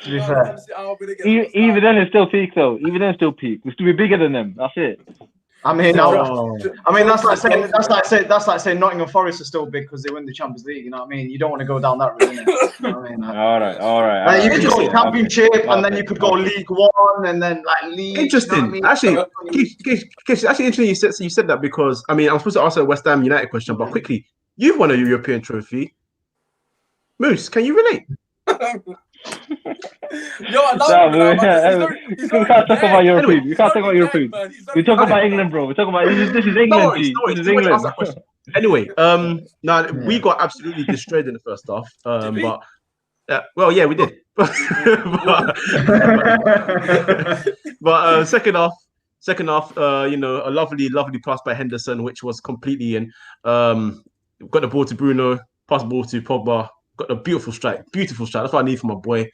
Even then, it's still peak, though. Even then, it's still peak. We'll still be bigger than them. That's it.
I mean, that's like saying Nottingham Forest are still big because they win the Champions League. You know what I mean? You don't want to go down that route. You know what I mean?
All right.
You could go Championship, and then you could go League One, and then League.
Interesting. You know what I mean? Actually, interesting. You said that because I'm supposed to ask a West Ham United question, but quickly, you've won a European trophy. Moose, can you relate?
Yo, I love
you can't talk about European. You can't talk about European. We talk about England, bro. We talk about this is England. This is England.
Anyway, we got absolutely destroyed in the first half. Well, yeah, we did. but second half, a lovely pass by Henderson, which was completely in. Got the ball to Bruno, pass the ball to Pogba. Got a beautiful strike. That's what I need from my boy.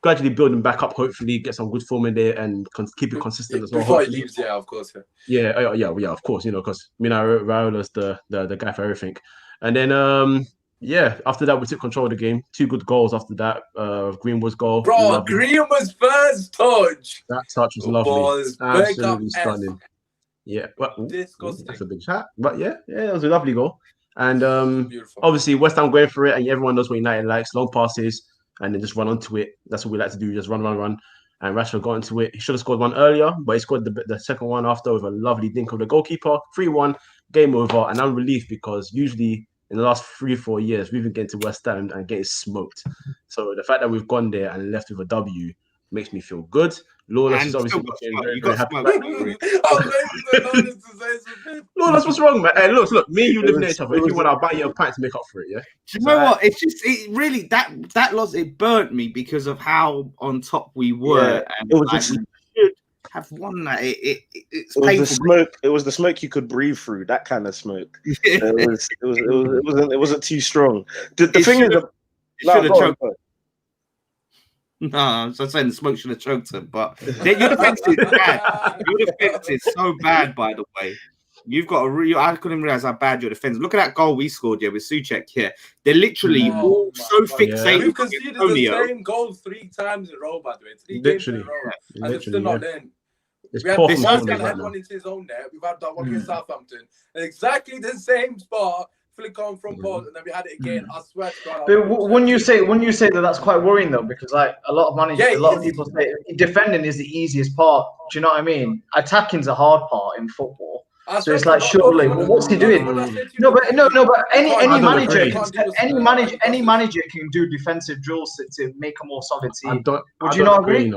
Gradually building back up, hopefully get some good form in there and keep it consistent as well.
Before he leaves, of course.
Yeah, of course, because Raula's the guy for everything. And then after that we took control of the game. 2 good goals after that. Greenwood's goal.
Bro, Greenwood's first touch.
That touch was lovely. Absolutely stunning. Yeah,
disgusting.
That's a big shot. But yeah, it was a lovely goal. And obviously West Ham going for it, and everyone knows what United likes: long passes, and then just run onto it. That's what we like to do, just run. And Rashford got into it. He should have scored one earlier, but he scored the second one after with a lovely dink of the goalkeeper. 3-1, game over. And I'm relieved because usually in the last 3-4 years, we've been getting to West Ham and getting smoked. So the fact that we've gone there and left with a W makes me feel good. Lawless is obviously looking very happy. Lawless, what's wrong, man? Hey, look, me and you live near each other. If you want, I'll buy you a pint to make up for it, yeah?
Do you know what? It's just, it really, that loss, it burnt me because of how on top we were.
Yeah,
and
it was
we should have won that. It's painful.
Was the smoke. It was the smoke you could breathe through. That kind of smoke. It wasn't too strong. The thing is,
should have choked. No, I'm saying the smoke should have choked him, but your defense is bad. Your defense is so bad, by the way. You've got I couldn't realize how bad your defense. Look at that goal we scored here with Souček here. They're literally all so fixated.
We've conceded the same goal 3 times in a row, by the way. 3 games in a row. And they're still not in. We had one into his own net. We've had that one against Southampton. Exactly the same spot. Flick on from pause, and then we had it again. I swear to God.
But when you say that, that's quite worrying though, because like a lot of managers, a lot of people say defending is the easiest part. Do you know what I mean? Attacking is a hard part in football. So it's like, surely, what's he doing? No, but any manager can do defensive drills to make a more solid team. Would you not agree?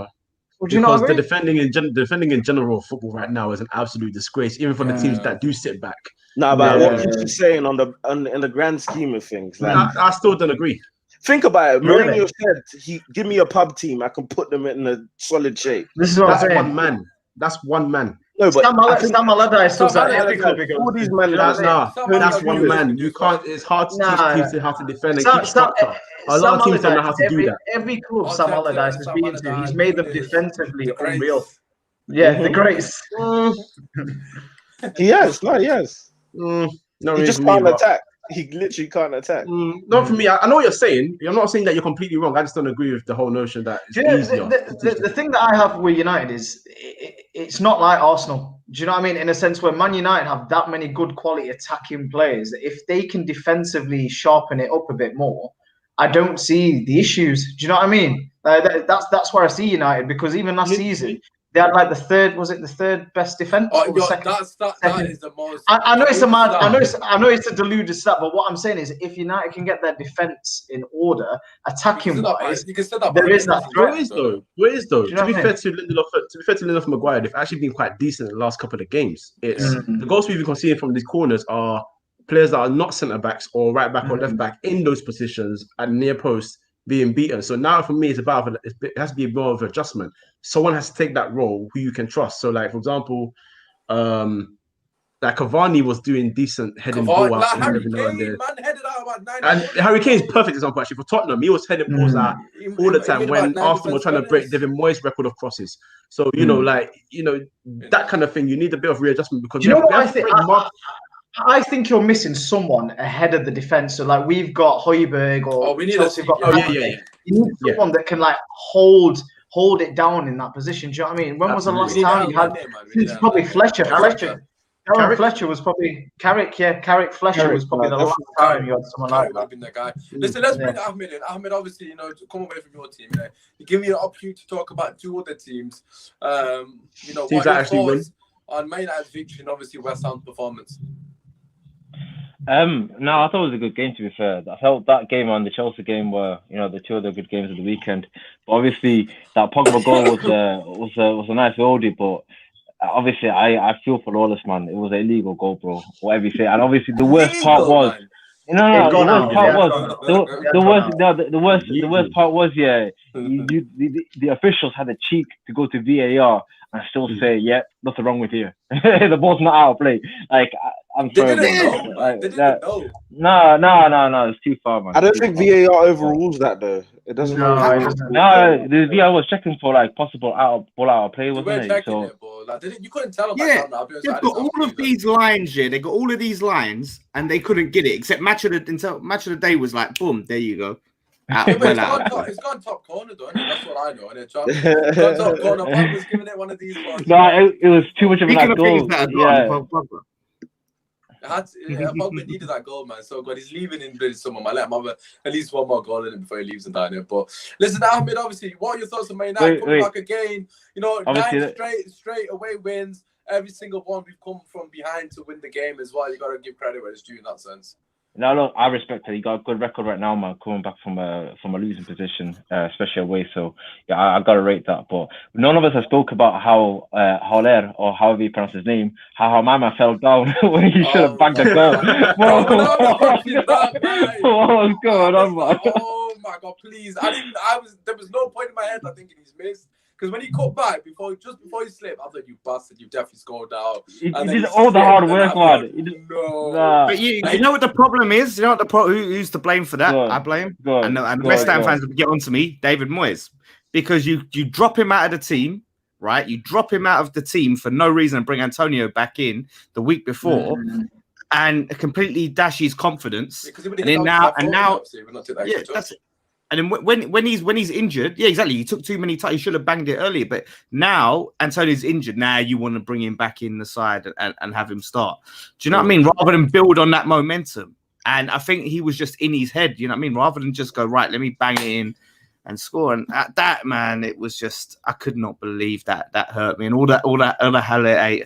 Would you not agree?
The defending in general of football right now is an absolute disgrace, even for the teams that do sit back.
But what you're saying in the grand scheme of things, like,
I still don't agree.
Think about it. Mourinho said, "Give me a pub team, I can put them in a solid shape."
This is what I'm saying.
That's one man.
No, but
Sam Allardyce still every club.
All these men,
that's one man. You can't. It's hard to teach teams how to defend and keep structure. A lot of teams don't know how to do that.
Every club Sam Allardyce has been to, he's made them defensively unreal. Yeah, the greats.
He has. He just can't attack. He literally can't attack.
Not for me. I know what you're saying. I'm not saying that you're completely wrong. I just don't agree with the whole notion that it's easier.
The thing that I have with United is it's not like Arsenal. Do you know what I mean? In a sense where Man United have that many good quality attacking players, if they can defensively sharpen it up a bit more, I don't see the issues. Do you know what I mean? That's where I see United, because even last season, They had like the third best defense?
Oh,
or the second,
that is the most.
I know it's a mad. I know it's a deluded stat, but what I'm saying is, if United can get their defense in order, attacking wise, there is that threat.
Where is though? To be fair to Lindelof, Maguire, they've actually been quite decent in the last couple of games. It's the goals we've been conceding from these corners are players that are not centre backs or right back or left back in those positions at near post being beaten. So now for me, it has to be more of an adjustment. Someone has to take that role who you can trust. So, like for example, like Cavani was doing decent heading ball out every now and then. And Harry Kane is perfect example actually for Tottenham. He was heading balls out all the time when Arsenal were trying to break David Moyes' record of crosses. So that kind of thing. You need a bit of readjustment because
I think you're missing someone ahead of the defense. So like we've got Højbjerg or Chelsea. You need someone that can like hold it down in that position. Do you know what I mean? When was the last time you had? It's probably Fletcher. Fletcher was probably Carrick. Yeah, Carrick Fletcher was probably the last time you had someone like that.
Been the guy. Listen, let's bring Ahmed in. Ahmed, obviously, to come away from your team, you give me an opportunity to talk about two other teams. What your thoughts on Man United's victory and obviously West Ham's performance?
No, I thought it was a good game, to be fair. I felt that game and the Chelsea game were, the two other good games of the weekend. But obviously, that Pogba goal was a nice oldie, but obviously, I feel for Lawless, man. It was an illegal goal, bro. Whatever you say. And obviously, the worst part was... The worst part was, the officials had the cheek to go to VAR and still say, nothing wrong with you. The ball's not out of play. Like, I'm sorry.
They didn't know.
No, it's too far, man.
I don't think VAR overrules that, though. It doesn't.
No, the VAR was checking for like possible ball out of play, wasn't it? So
you couldn't tell.
They've got all of these lines here. They got all of these lines, and they couldn't get it. Except match of the day was like, boom, there you go.
It's gone top corner, though. That's what I know. And it's gone top corner. Bob was giving it one of these ones.
No, it was too much of a goal.
Pogba needed that goal, man. So good. He's leaving in the summer. I let him have at least one more goal in him before he leaves and down here. But listen, Ahmed, obviously, what are your thoughts on Man United coming back again? 9 straight away wins. Every single one we've come from behind to win the game as well. You got to give credit where it's due in that sense.
No, look, I respect it. He got a good record right now, man, coming back from a losing position, especially away. So, I got to rate that. But none of us have spoke about how Haller, or however you pronounce his name, how Mama fell down when he should have bagged a goal. What was going on, man?
Oh, my God, please. There was no point in my head I thinking he's missed. Because when he cut back, just before he slipped, I thought, you bastard, you definitely scored out.
He did all the hard work, man.
But you know what the problem is? You know what who's to blame for that? I blame. And West Ham fans will get onto me, David Moyes. Because you drop him out of the team, right? You drop him out of the team for no reason and bring Antonio back in the week before and completely dash his confidence. And now, that's it. And then when he's injured, exactly. He took too many times. He should have banged it earlier. But now Antonio's injured. Now you want to bring him back in the side and have him start. Do you know what I mean? Rather than build on that momentum. And I think he was just in his head. You know what I mean? Rather than just go, right, let me bang it in and score. And at that, man, it was just, I could not believe that hurt me. And all that other hell I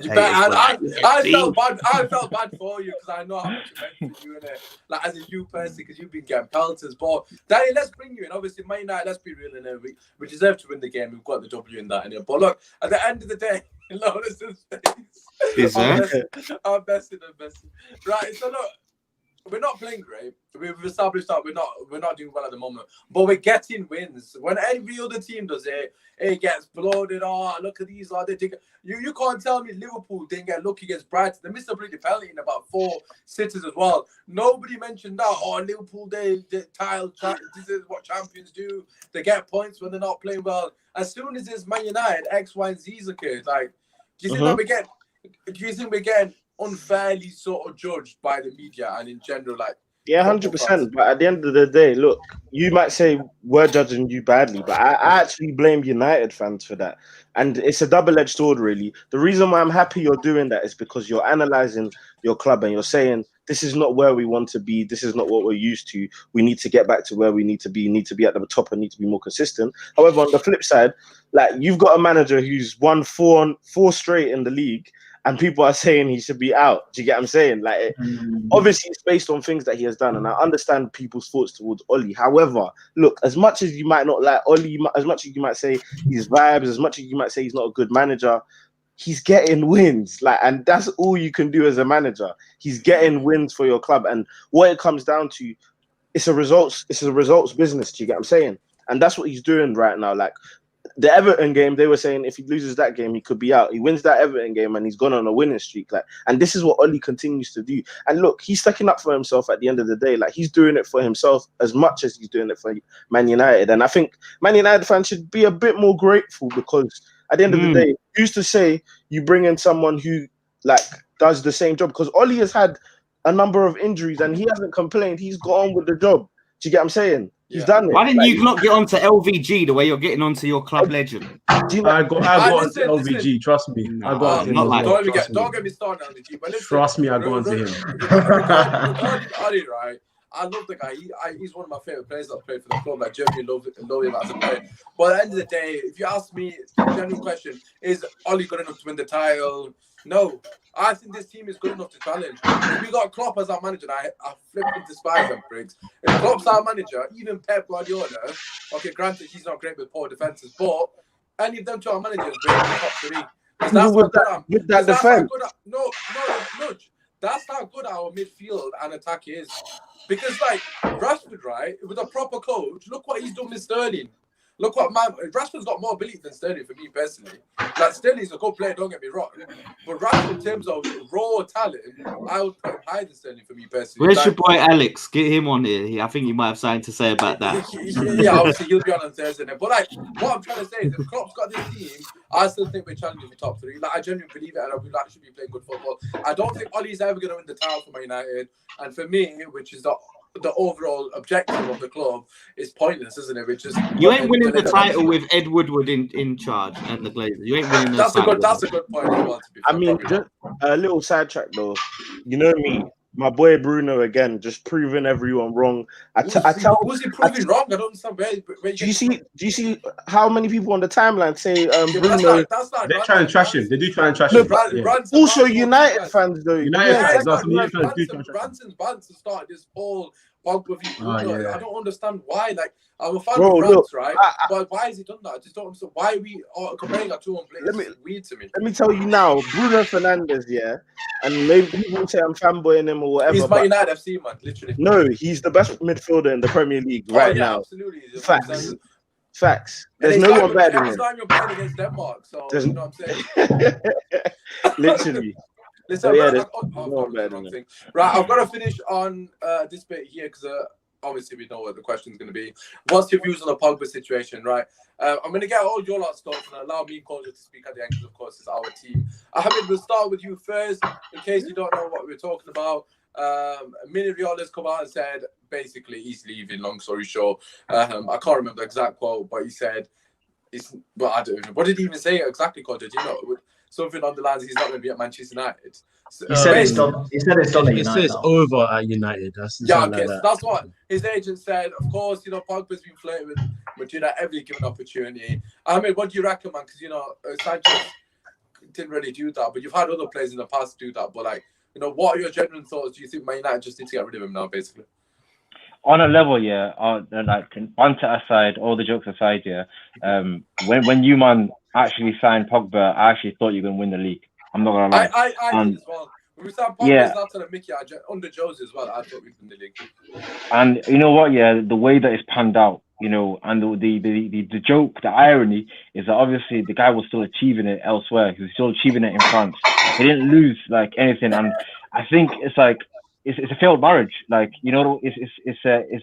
felt bad for you because I know how much it meant to you, innit? Like as a you person, because you've been getting pelters. But Danny, let's bring you in. Obviously, Man United, let's be real, innit? We deserve to win the game. We've got the W in that, innit? But look, at the end of the day, I'm besting. Right, so look, we're not playing great. We've established that we're not doing well at the moment, but we're getting wins. When every other team does it, it gets bloated. Oh, look at these lads. You can't tell me Liverpool didn't get lucky against Brighton. They missed a bloody penalty in about 4 sitters as well. Nobody mentioned that. Oh, Liverpool, they tile. This is what champions do. They get points when they're not playing well. As soon as it's Man United, X, Y, and Z's occurred. Like, do you think that we're getting unfairly sort of judged by the media and in general, like?
Yeah, 100%. But at the end of the day, look, you might say we're judging you badly, but I actually blame United fans for that. And it's a double-edged sword, really. The reason why I'm happy you're doing that is because you're analysing your club and you're saying this is not where we want to be. This is not what we're used to. We need to get back to where we need to be at the top and need to be more consistent. However, on the flip side, like you've got a manager who's won four straight in the league, and people are saying he should be out. Do you get what I'm saying? Like, obviously, it's based on things that he has done, and I understand people's thoughts towards Oli. However, look, as much as you might not like Oli, as much as you might say his vibes, as much as you might say he's not a good manager, he's getting wins, like, and that's all you can do as a manager. He's getting wins for your club, and what it comes down to, it's a results business. Do you get what I'm saying? And that's what he's doing right now. Like the Everton game, they were saying if he loses that game, he could be out. He wins that Everton game, and he's gone on a winning streak. Like, and this is what Oli continues to do. And look, he's sticking up for himself at the end of the day. Like, he's doing it for himself as much as he's doing it for Man United. And I think Man United fans should be a bit more grateful, because at the end of the day, used to say you bring in someone who like does the same job, because Oli has had a number of injuries and he hasn't complained. He's got on with the job. Do you get what I'm saying? He's done it.
Why didn't you not get onto LVG the way you're getting onto your club legend?
I got onto LVG. Trust me. I got onto him.
Don't get me started on LVG. But listen,
trust me, I got onto him.
Regarding Ali, right? I love the guy. He's one of my favorite players that played for the club. I genuinely love him as a player. But at the end of the day, if you ask me, the genuine question is Oli good enough to win the title? No. I think this team is good enough to challenge. If we got Klopp as our manager, I flipped into despise them pricks. If Klopp's our manager, even Pep Guardiola, okay, granted he's not great with poor defenses, but any of them two are managers break the top three. That's
with that defense.
No, nudge. That's how good our midfield and attack is. Because, like, Rashford, right, with a proper coach, look what he's done with Sterling. Look what Rashford's got more ability than Sterling for me personally. Like, Sterling's a good player, don't get me wrong. But Rashford, in terms of raw talent, I would put him higher than Sterling for me personally.
Where's your boy Alex? Get him on here. I think you might have something to say about that.
Yeah, obviously he'll be on Thursday. But like, what I'm trying to say is, if Klopp's got this team, I still think we're challenging for top three. Like, I genuinely believe it, and I would actually be playing good football. I don't think Ollie's ever going to win the title for Man United. And for me, which is the overall objective of the club, is pointless, isn't it? Which is
you ain't winning the title with Ed Woodward in charge at the Glazers. You ain't winning the title.
That's a good point as well, to be fair.
I mean, just a little sidetrack though. You know me, my boy Bruno again, just proving everyone wrong.
Who's he proving wrong? I don't understand. Where
do you see how many people on the timeline say Bruno?
They're trying to trash him. They do try and trash him.
Also, United fans though.
United fans.
Branson started this whole Pogba v. Bruno. I don't understand why. Like, I'm a fan
Bro,
of France,
look,
right? But why has he done that? I just don't understand. Why are we comparing our two on players? It's weird to me.
Let me tell you now, Bruno Fernandes, yeah, and maybe people will say I'm fanboying him or whatever.
He's Man United FC, man, literally.
No, he's the best midfielder in the Premier League now.
Absolutely.
Facts. There's no one better than him.
Every time you're playing against Denmark, so you know what I'm saying?
Literally.
Listen, right, I've got to finish on this bit here because obviously we know what the question is going to be. What's your views on the Pogba situation, right? I'm going to get all your lot stuff and allow me and Colin to speak at the end because, of course, it's our team. Ahmed, we'll start with you first in case you don't know what we're talking about. Mini Riola's come out and said basically he's leaving, long story short. I can't remember the exact quote, but he said, I don't know. What did he even say exactly, Colin? Did you know? Something on the lines he's not going to be at Manchester United.
He said it's done. He said it's done at United.
It says over at United. That's
what his agent said. Of course, you know, Pogba's been flirting with Madrid every given opportunity. I mean, what do you reckon, man? Because, you know, Sanchez didn't really do that, but you've had other players in the past do that. But, like, you know, what are your genuine thoughts? Do you think Man United just need to get rid of him now, basically?
On a level, yeah. Like, banter aside, all the jokes aside, yeah. When you, man, actually signed Pogba, I actually thought you were going to win the league. I'm not going to lie.
I did as well. When we signed Pogba, out to the Mickey, under Jose as well, I thought we'd win the league.
And you know what, yeah, the way that it's panned out, you know, and the joke, the irony is that obviously the guy was still achieving it elsewhere. He was still achieving it in France. He didn't lose, like, anything. And I think it's like, it's a failed marriage. Like, you know, it's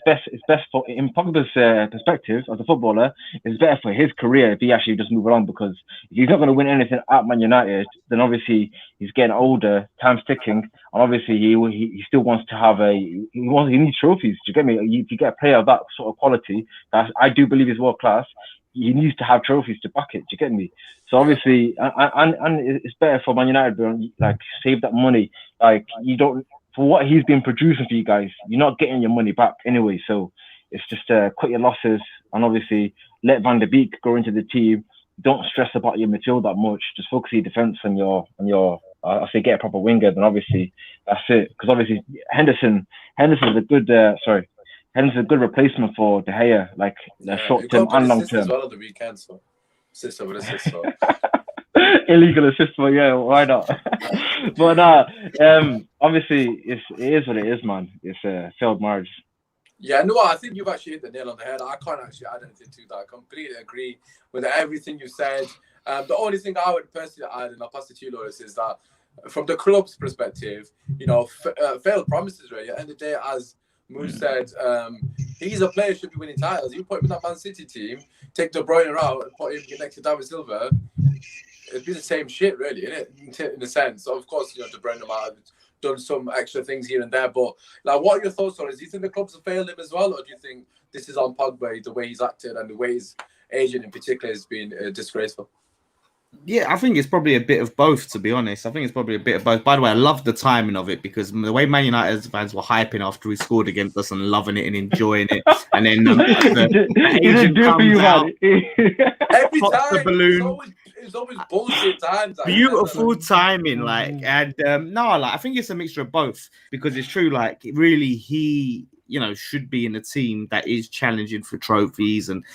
best for, in Pogba's perspective as a footballer, it's better for his career if he actually just move along, because if he's not going to win anything at Man United, then obviously he's getting older, time's ticking, and obviously he still wants to have he needs trophies. Do you get me? If you get a player of that sort of quality, that I do believe is world class, he needs to have trophies to back it. Do you get me? So obviously, and it's better for Man United to, like, save that money. Like, you don't. for what he's been producing for you guys, you're not getting your money back anyway. So it's just cut your losses and obviously let Van der Beek go into the team. Don't stress about your midfield that much. Just focus your defense on your. I say get a proper winger. Then obviously that's it. Because obviously Henderson's a good. Henderson's a good replacement for De Gea, like short term and long term.
As well on the weekend, so assist over assist. So.
Illegal assist, but yeah, why not? But obviously it is what it is, man. It's a failed marriage.
Yeah, no, I think you've actually hit the nail on the head. I can't actually add anything to that. I completely agree with everything you said. The only thing I would personally add, and I'll pass it to you, Loris, is that from the club's perspective, failed promises, really. At the end of the day, as Moose said, he's a player who should be winning titles. You put him in that Man City team, take De Bruyne out and put him next to David Silva, it'd be the same shit, really, isn't it? In a sense. Of course, De Bruyne might have done some extra things here and there, but like, what are your thoughts on it? Do you think the clubs have failed him as well, or do you think this is on Pogba, the way he's acted and the way his agent in particular has been disgraceful?
Yeah, I think it's probably a bit of both, to be honest. I think it's probably a bit of both. By the way, I love the timing of it because the way Man United fans were hyping after he scored against us and loving it and enjoying it. And then the agent comes out,
every
pops
time,
the balloon.
It's always bullshit times. Like,
beautiful timing, and I think it's a mixture of both because it's true. Like, really, he should be in a team that is challenging for trophies and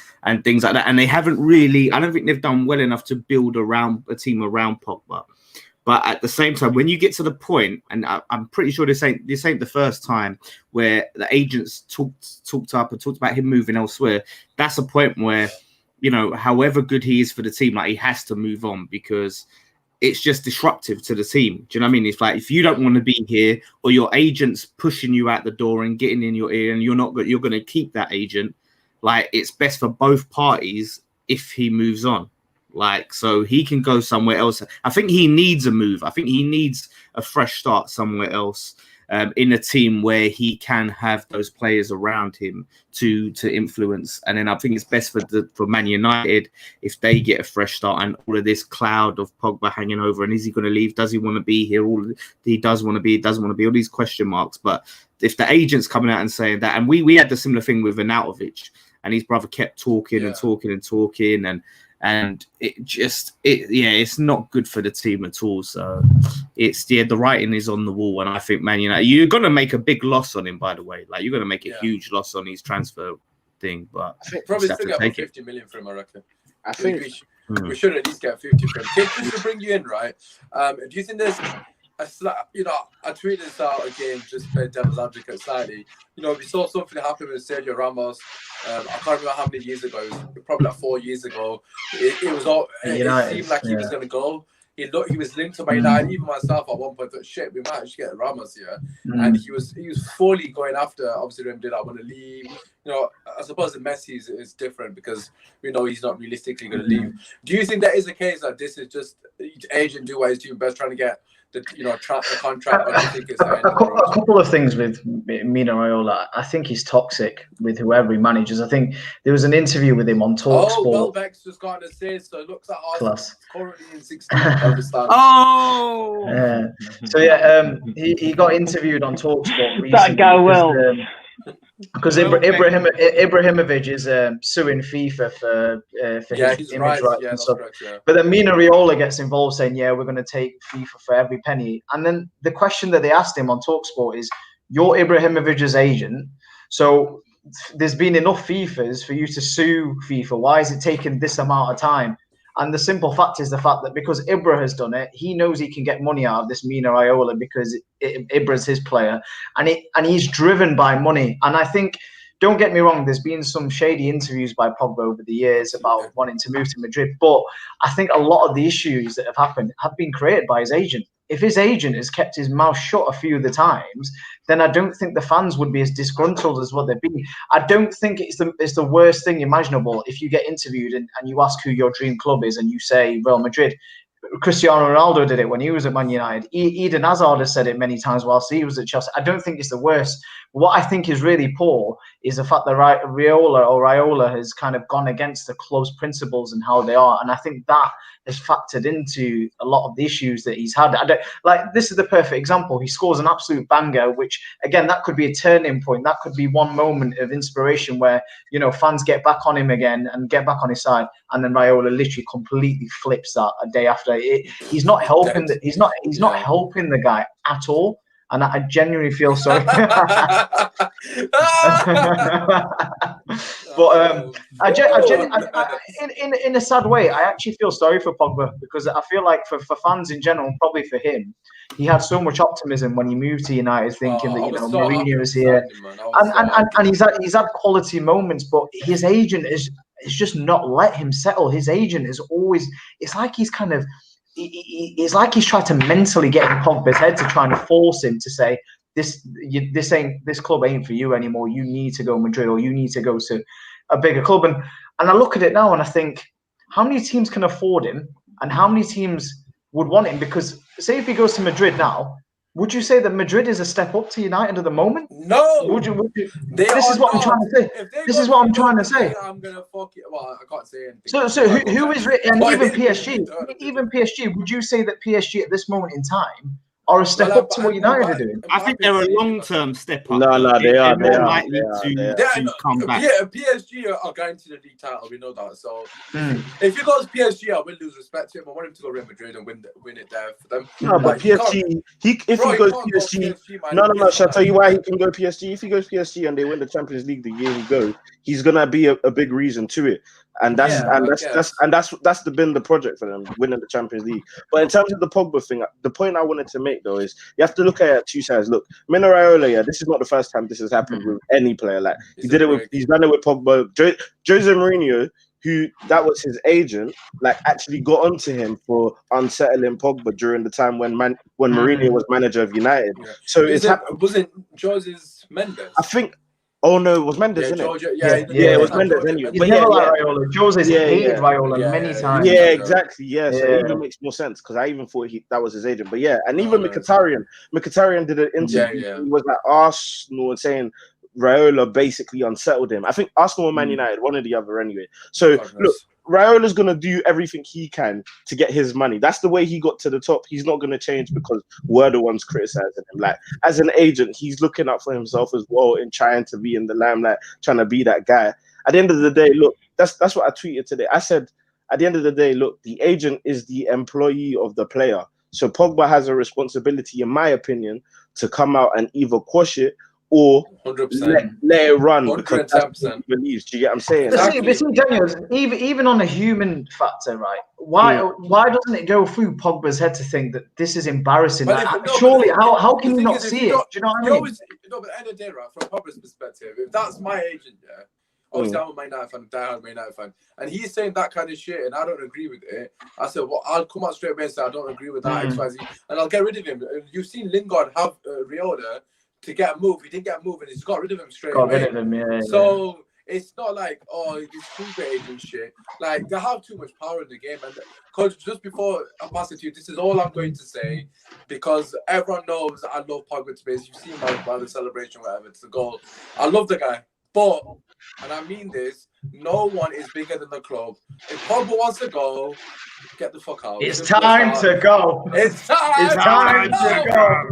things like that. And they haven't really. I don't think they've done well enough to build around a team around Pogba. But at the same time, when you get to the point, and I'm pretty sure this ain't the first time where the agents talked up and talked about him moving elsewhere. That's a point where, however good he is for the team, like, he has to move on because it's just disruptive to the team. Do you know what I mean? It's like, if you don't want to be here or your agent's pushing you out the door and getting in your ear and you're going to keep that agent, like, it's best for both parties if he moves on. Like, so he can go somewhere else. I think he needs a move. I think he needs a fresh start somewhere else. In a team where he can have those players around him to influence. And then I think it's best for Man United if they get a fresh start and all of this cloud of Pogba hanging over. And is he going to leave? Does he want to be here? He does want to be, doesn't want to be, all these question marks. But if the agent's coming out and saying that, and we had the similar thing with Arnautovic, and his brother kept talking and talking and it's not good for the team at all. So the writing is on the wall, and I think Man United, you're going to make a big loss on him, by the way. Like, you're going to make a huge loss on his transfer thing, but
I think probably still get 50 million for him, I reckon.
I think
we should at least get 50 for him. Just to bring you in, right? Do you think there's I tweeted this out again, just play devil's advocate slightly. We saw something happen with Sergio Ramos. I can't remember how many years ago. It was probably like 4 years ago. It seemed like he was going to go. He was linked to Man United. Even myself at one point thought, shit, we might actually get Ramos here. And he was fully going after. Obviously, Real Madrid, I want to leave. I suppose the Messi is different because we know he's not realistically going to leave. Do you think that is the case, that this is just agent do what he's doing best, trying to get the contract? Or do you think it's
a couple of things with Mino Raiola. I think he's toxic with whoever he manages. I think there was an interview with him on TalkSport.
Welbeck's just got an assist, so it looks like Arsenal's currently in 16th.
He got interviewed on TalkSport recently.
That guy will.
Because Ibrahimovic is suing FIFA for his image rights and stuff.
Correct, yeah.
But then Mino Raiola gets involved saying, we're going to take FIFA for every penny. And then the question that they asked him on TalkSport is, you're Ibrahimovic's agent, so there's been enough FIFAs for you to sue FIFA. Why is it taking this amount of time? And the simple fact is the fact that because Ibra has done it, he knows he can get money out of this Mino Raiola because Ibra's his player, and he's driven by money. And I think, don't get me wrong, there's been some shady interviews by Pogba over the years about wanting to move to Madrid, but I think a lot of the issues that have happened have been created by his agent. If his agent has kept his mouth shut a few of the times, then I don't think the fans would be as disgruntled as what they've been. I don't think it's the worst thing imaginable if you get interviewed and you ask who your dream club is and you say Real Madrid. Cristiano Ronaldo did it when he was at Man United. Eden Hazard has said it many times whilst he was at Chelsea. I don't think it's the worst. What I think is really poor is the fact that Raiola has kind of gone against the club's principles and how they are. And I think that has factored into a lot of the issues that he's had. This is the perfect example. He scores an absolute banger, which, again, that could be a turning point. That could be one moment of inspiration where, fans get back on him again and get back on his side. And then Raiola literally completely flips that a day after. He's not helping. He's not helping the guy at all. And I genuinely feel sorry. But in a sad way, I actually feel sorry for Pogba, because I feel like for fans in general, probably for him, he had so much optimism when he moved to United, thinking that Mourinho was here, and he's had quality moments, but his agent is just not let him settle. His agent is always, it's like he's kind of. It's like he's trying to mentally get in Pogba's head to try and force him to say this club ain't for you anymore. You need to go Madrid, or you need to go to a bigger club. And I look at it now and I think, how many teams can afford him, and how many teams would want him? Because say if he goes to Madrid now, would you say that Madrid is a step up to United at the moment?
No.
Would you? This is what I'm trying to say. This is what I'm trying to say.
I'm gonna fuck it. Well, I can't say anything.
So who is, and even PSG? Would you say that PSG at this moment in time are a step up to what United are doing?
I think they're a long-term step up.
No, they are. They are
likely to come back.
Yeah, PSG are going to the league title. We know that. So if he goes PSG, I will lose respect to him. I want him to go Real Madrid and win it there for them.
No, but PSG, if he goes PSG, no. Shall I tell you why he can go PSG? If he goes PSG and they win the Champions League the year he goes, he's gonna be a big reason to it. And that's been the project for them, winning the Champions League. But in terms of the Pogba thing, the point I wanted to make though is you have to look at it two sides. Look, Mino Raiola, this is not the first time this has happened with any player. Like he's done it with Pogba. Jose Mourinho, who that was his agent, like actually got onto him for unsettling Pogba during the time when Mourinho was manager of United. Yeah. So
was it Jose's Mendes?
I think. Oh no, it was Mendes, isn't it? It was Mendes. Anyway,
but Raiola. Jose's hated Raiola many times.
Yeah, exactly. Yeah, so it even makes more sense because I even thought that was his agent. But yeah, and even Mkhitaryan did an interview. He was at Arsenal and saying Raiola basically unsettled him. I think Arsenal or Man United, one or the other, anyway. So look. Raiola's going to do everything he can to get his money. That's the way he got to the top. He's not going to change because we're the ones criticizing him. Like, as an agent, he's looking out for himself as well in trying to be in the limelight, trying to be that guy. At the end of the day, look, that's what I tweeted today. I said, at the end of the day, look, the agent is the employee of the player. So Pogba has a responsibility, in my opinion, to come out and either quash it or
100%.
Let it run because that's what he believes. Do you get what I'm saying?
But see, Daniel, even on a human factor, right? Why doesn't it go through Pogba's head to think that this is embarrassing? Surely, how can you not see it? Do you know what I mean?
But at the end of the day, right, from Pogba's perspective, if that's my agent, obviously I'm a Man United fan, diehard Man United fan, and he's saying that kind of shit, and I don't agree with it. I said, well, I'll come out straight away and say I don't agree with that XYZ, and I'll get rid of him. You've seen Lingard have Raiola to get a move. He didn't get a move and he's got rid of him straight away. So it's not like, oh, this stupid agent shit. Like, they have too much power in the game. And Coach, just before I pass it to you, this is all I'm going to say, because everyone knows I love Pogba to base. You've seen my the celebration, whatever, it's the goal. I love the guy. But, and I mean this, no one is bigger than the club. If Pogba wants to go, get the fuck out.
It's time to go.
It's time to go.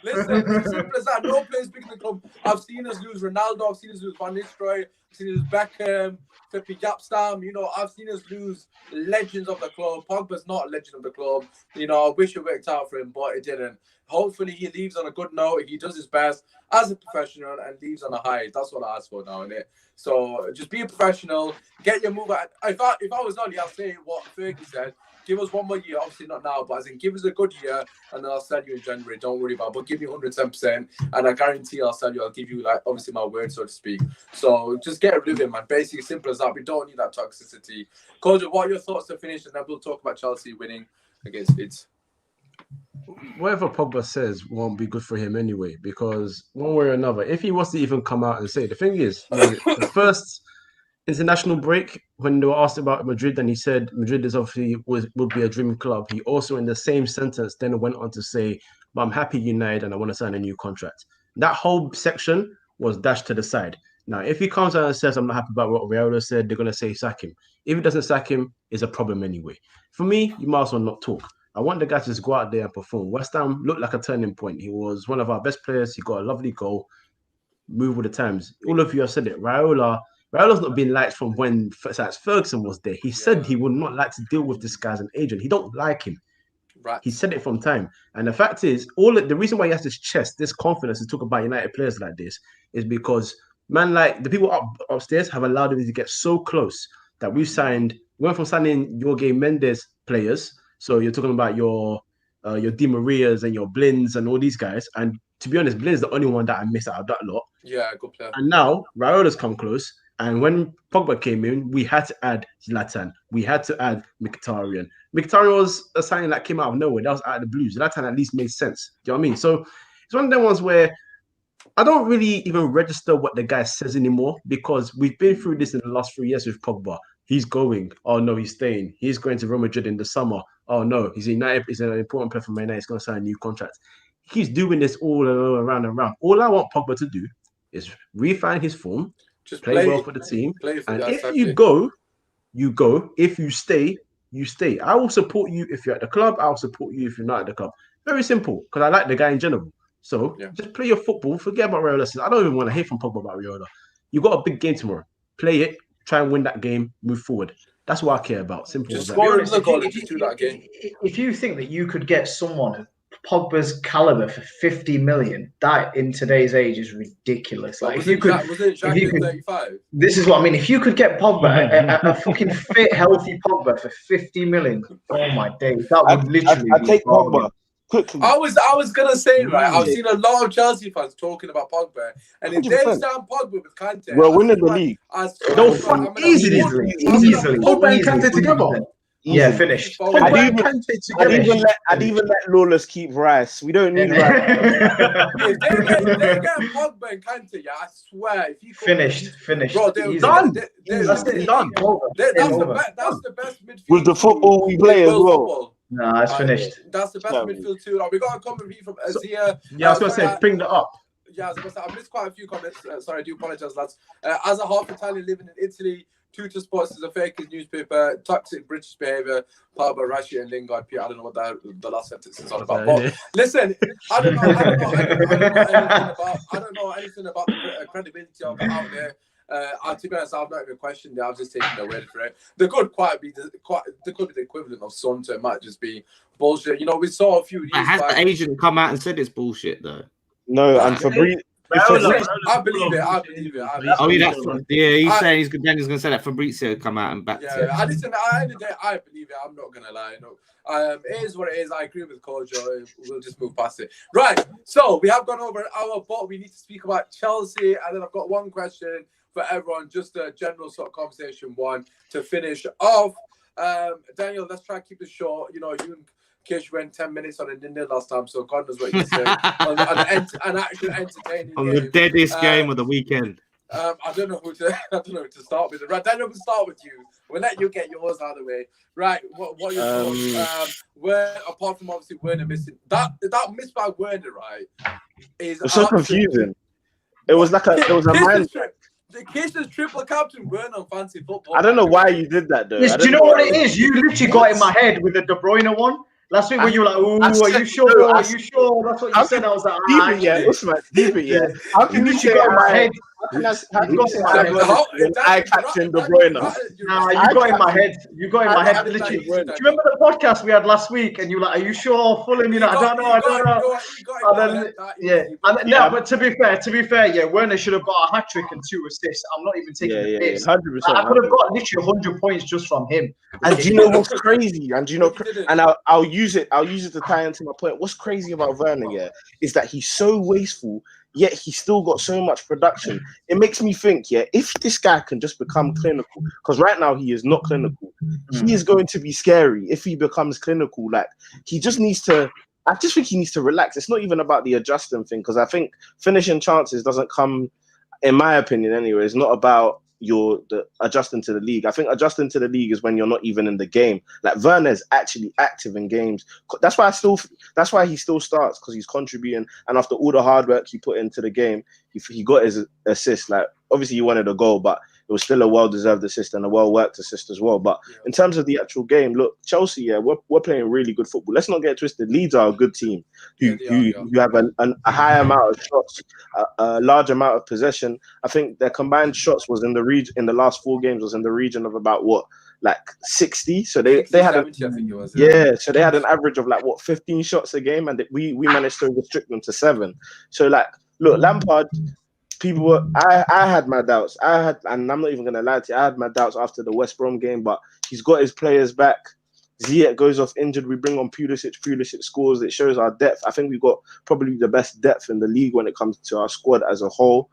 Listen, it's simple as that. No player is bigger than the club. I've seen us lose Ronaldo. I've seen us lose Van Nistelrooy. I've seen us lose Beckham, Flippy Yapstam. I've seen us lose legends of the club. Pogba's not a legend of the club. I wish it worked out for him, but it didn't. Hopefully he leaves on a good note. He does his best as a professional and leaves on a high. That's what I ask for now, innit? So just be a professional. Get your move. If I was Ollie, I'll say what Fergie said. Give us one more year. Obviously not now, but as in give us a good year and then I'll sell you in January. Don't worry about it. But give me 110% and I guarantee I'll sell you. I'll give you, like, obviously my word, so to speak. So just get rid of him, man. Basically simple as that. We don't need that toxicity. Coach, what are your thoughts to finish? And then we'll talk about Chelsea winning against Leeds.
Whatever Pogba says won't be good for him anyway, because one way or another, if he was to even come out and say, the thing is, the first international break, when they were asked about Madrid, and he said Madrid is obviously would be a dream club, he also in the same sentence then went on to say, but I'm happy United and I want to sign a new contract. That whole section was dashed to the side. Now, if he comes out and says, I'm not happy about what Raiola said, they're going to say sack him. If he doesn't sack him, it's a problem anyway. For me, you might as well not talk. I want the guy to just go out there and perform. West Ham looked like a turning point. He was one of our best players. He got a lovely goal. Move with the times. All of you have said it. Raiola's not been liked from when Ferguson was there. He said he would not like to deal with this guy as an agent. He don't like him.
Right.
He said it from time. And the fact is, the reason why he has this chest, this confidence to talk about United players like this is because, man, like the people upstairs have allowed him to get so close that we went from signing Jorge Mendes players. So you're talking about your Di Marias and your Blins and all these guys. And to be honest, Blin's the only one that I miss out of that lot.
Yeah, good player.
And now Raiola's come close. And when Pogba came in, we had to add Zlatan. We had to add Mkhitaryan. Mkhitaryan was a signing that came out of nowhere. That was out of the blues. Zlatan at least made sense. Do you know what I mean? So it's one of them ones where I don't really even register what the guy says anymore because we've been through this in the last 3 years with Pogba. He's going. Oh, no, he's staying. He's going to Real Madrid in the summer. Oh, no, he's United. He's an important player for Man United. He's going to sign a new contract. He keeps doing this all around and around. All I want Pogba to do is refine his form, just play well for the team. And if you go, you go. If you stay, you stay. I will support you if you're at the club. I will support you if you're not at the club. Very simple, because I like the guy in general. So just play your football. Forget about Raiola. I don't even want to hear from Pogba about Raiola. You got a big game tomorrow. Play it. Try and win that game. Move forward. That's what I care about. Simple as that.
If you think that you could get someone of Pogba's caliber for 50 million, that in today's age is ridiculous. Like, was it 35? This is what I mean. If you could get Pogba, a fucking fit, healthy Pogba for 50 million, oh my days, that would literally.
I take Pogba. Quickly.
I was gonna say, right, I've seen a lot of Chelsea fans talking about Pogba, and if 100%. They sign Pogba with Kante,
we're winning the league.
Easily.
Pogba and Kante together.
Yeah, finished.
I'd even let Lawless keep Rice. We don't need Rice.
If they get Pogba and Kante, yeah, I swear. If you
finished.
Bro,
done.
That's
done.
That's the best midfield.
With the football we play as well.
No, it's finished.
That's the best midfield too. We got a comment from Azia.
Yeah, I was going to say, bring that up.
Yeah, I was going to say, I missed quite a few comments. Sorry, I do apologize, lads. As a half Italian living in Italy, Tutor Sports is a fake newspaper, toxic British behavior, Pogba, Rashi, and Lingard. I don't know what the last sentence is all about. But listen, I don't know anything about the credibility of it out there. To be honest, I've not even questioned it. I've just taken their word for it. They could be the equivalent of Son, so it might just be bullshit. You know, we saw a few years
has the agent come out and said it's bullshit though?
No, and Fabrizio.
I believe it.
He's saying he's going to say that Fabrizio come out and back.
Yeah, I believe it. I'm not gonna lie. No, it is what it is. I agree with Kojo. We'll just move past it. Right. So we have gone over an hour, but we need to speak about Chelsea, and then I've got one question for everyone, just a general sort of conversation one to finish off. Daniel, let's try and keep it short. You know, in case you went 10 minutes on a nil last time, so God knows what you say. on an actual entertaining
on
game.
The deadest game of the weekend.
I don't know who to start with. Right, Daniel, we'll start with you. We'll let you get yours out of the way. Right, what are your thoughts? Where, apart from obviously Werner missing, that miss by Werner, right, is
so confusing. It was a mind.
The case is triple captain Werner on fancy football.
I don't know why you did that though.
Do you know what it is? You literally got in my head with the De Bruyne one. Last week when you were like, "Ooh, are you sure? Are you sure?" That's what you said. I was like,
Deep it, yeah. How can you say in my head? I captain De Bruyne.
Nah, you got in my head. You got in my head. Literally. Do you remember the podcast we had last week? And you were like, "Are you sure, Fulham?" You know, I don't know. But to be fair, yeah, Werner should have got a hat trick and 2 assists. I'm not even taking the piss.
100%.
I could have got literally 100 points just from him.
And do you know what's crazy? And I'll use it to tie into my point. What's crazy about Werner, is that he's so wasteful, yet he's still got so much production. It makes me think, if this guy can just become clinical, because right now he is not clinical, he is going to be scary if he becomes clinical. Like, he just needs to, I just think he needs to relax. It's not even about the adjusting thing, because I think finishing chances doesn't come, in my opinion anyway, it's not about you're adjusting to the league. I think adjusting to the league is when you're not even in the game. Like Werner's actually active in games. That's why he still starts, because he's contributing. And after all the hard work he put into the game, he got his assist. Like obviously he wanted a goal, but it was still a well-deserved assist and a well-worked assist as well. But in terms of the actual game, look, Chelsea, we're playing really good football. Let's not get twisted. Leeds are a good team who have a high amount of shots, a large amount of possession. I think their combined shots was in the region in the last 4 games was in the region of about 60. So they had
70, I think it was.
So they had an average of 15 shots a game, and we managed to restrict them to 7. So look, Lampard. I had my doubts. And I'm not even gonna lie to you, I had my doubts after the West Brom game, but he's got his players back. Ziyech goes off injured. We bring on Pulisic. Pulisic scores. It shows our depth. I think we've got probably the best depth in the league when it comes to our squad as a whole.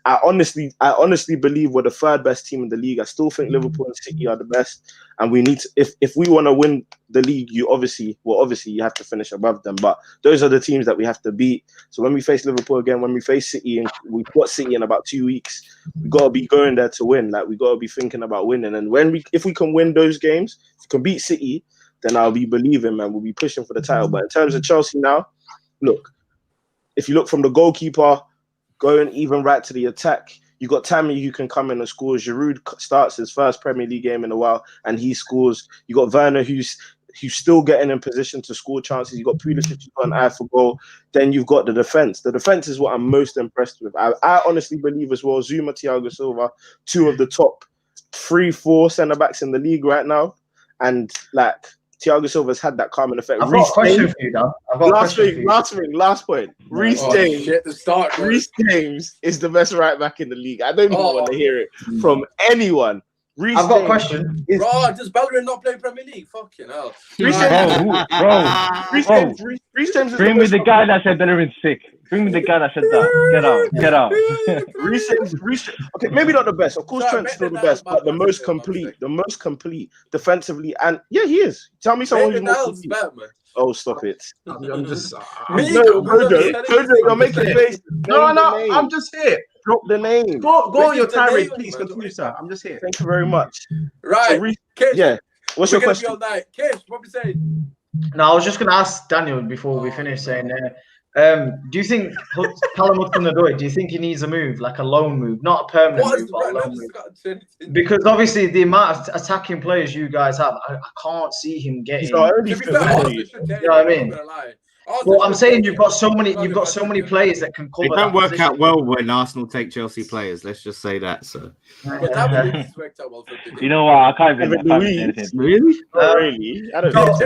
I honestly believe we're the 3rd best team in the league. I still think Liverpool and City are the best, and we need to, if we want to win the league, you obviously you have to finish above them. But those are the teams that we have to beat. So when we face Liverpool again, when we face City, and we've got City in about 2 weeks, we gotta be going there to win. We gotta be thinking about winning. And if we can win those games, if we can beat City, then I'll be believing, man. We'll be pushing for the title. But in terms of Chelsea now, look, if you look from the goalkeeper going even right to the attack, you got Tammy who can come in and score. Giroud starts his first Premier League game in a while and he scores. You got Werner who's still getting in position to score chances. You got Pulisic who's got an eye for goal. Then you've got the defense. The defense is what I'm most impressed with. I honestly believe as well, Zuma, Thiago Silva, 2 of the top 3-4 centre backs in the league right now, and Thiago Silva's had that calming effect.
I've got a question for you, Dan.
Last point. Reece James is the best right back in the league. I don't even want to hear it from anyone.
I've got a question.
Does Bellerin not play Premier League? Fucking hell.
Reece James is
Bring me the guy that said Bellerin's sick. Bring me the guy that said that. Get out.
Reece James, okay, maybe not the best. Of course, Trent's still the best, but the most complete defensively. And yeah, he is. Tell me someone who's more complete. Oh, stop it.
I'm just...
Jojo, you're making face.
No, I'm just here.
Drop the name.
Go on your tirade, please. Continue, sir. I'm just here.
Thank you very much.
Right.
So, what's your question?
Kish, what we say?
No, I was just going to ask Daniel before we finish saying, do you think Callum Hudson-Odoi, do you think he needs a move, like a loan move, not a permanent move, but a loan move? Because obviously the amount of attacking players you guys have, I can't see him getting. You know what I mean? Well, I'm saying you've got so many players that can cover.
It don't work out well when Arsenal take Chelsea players. Let's just say that. So,
you know what? I can't even.
Really?
Really? I don't know.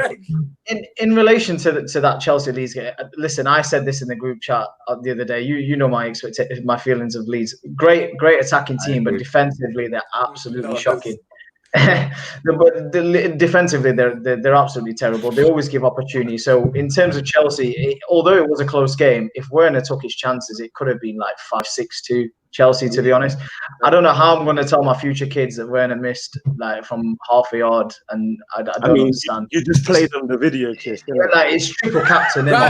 In relation to that Chelsea Leeds game, listen, I said this in the group chat the other day. You know my feelings of Leeds. Great attacking team, but defensively they're absolutely shocking. But defensively, they're absolutely terrible. They always give opportunity. So in terms of Chelsea, although it was a close game, if Werner took his chances, it could have been 5-6-2 Chelsea. To be honest, I don't know how I'm going to tell my future kids that Werner missed from half a yard, and I don't understand.
You just played them the video, Kiss.
It's triple captain.
I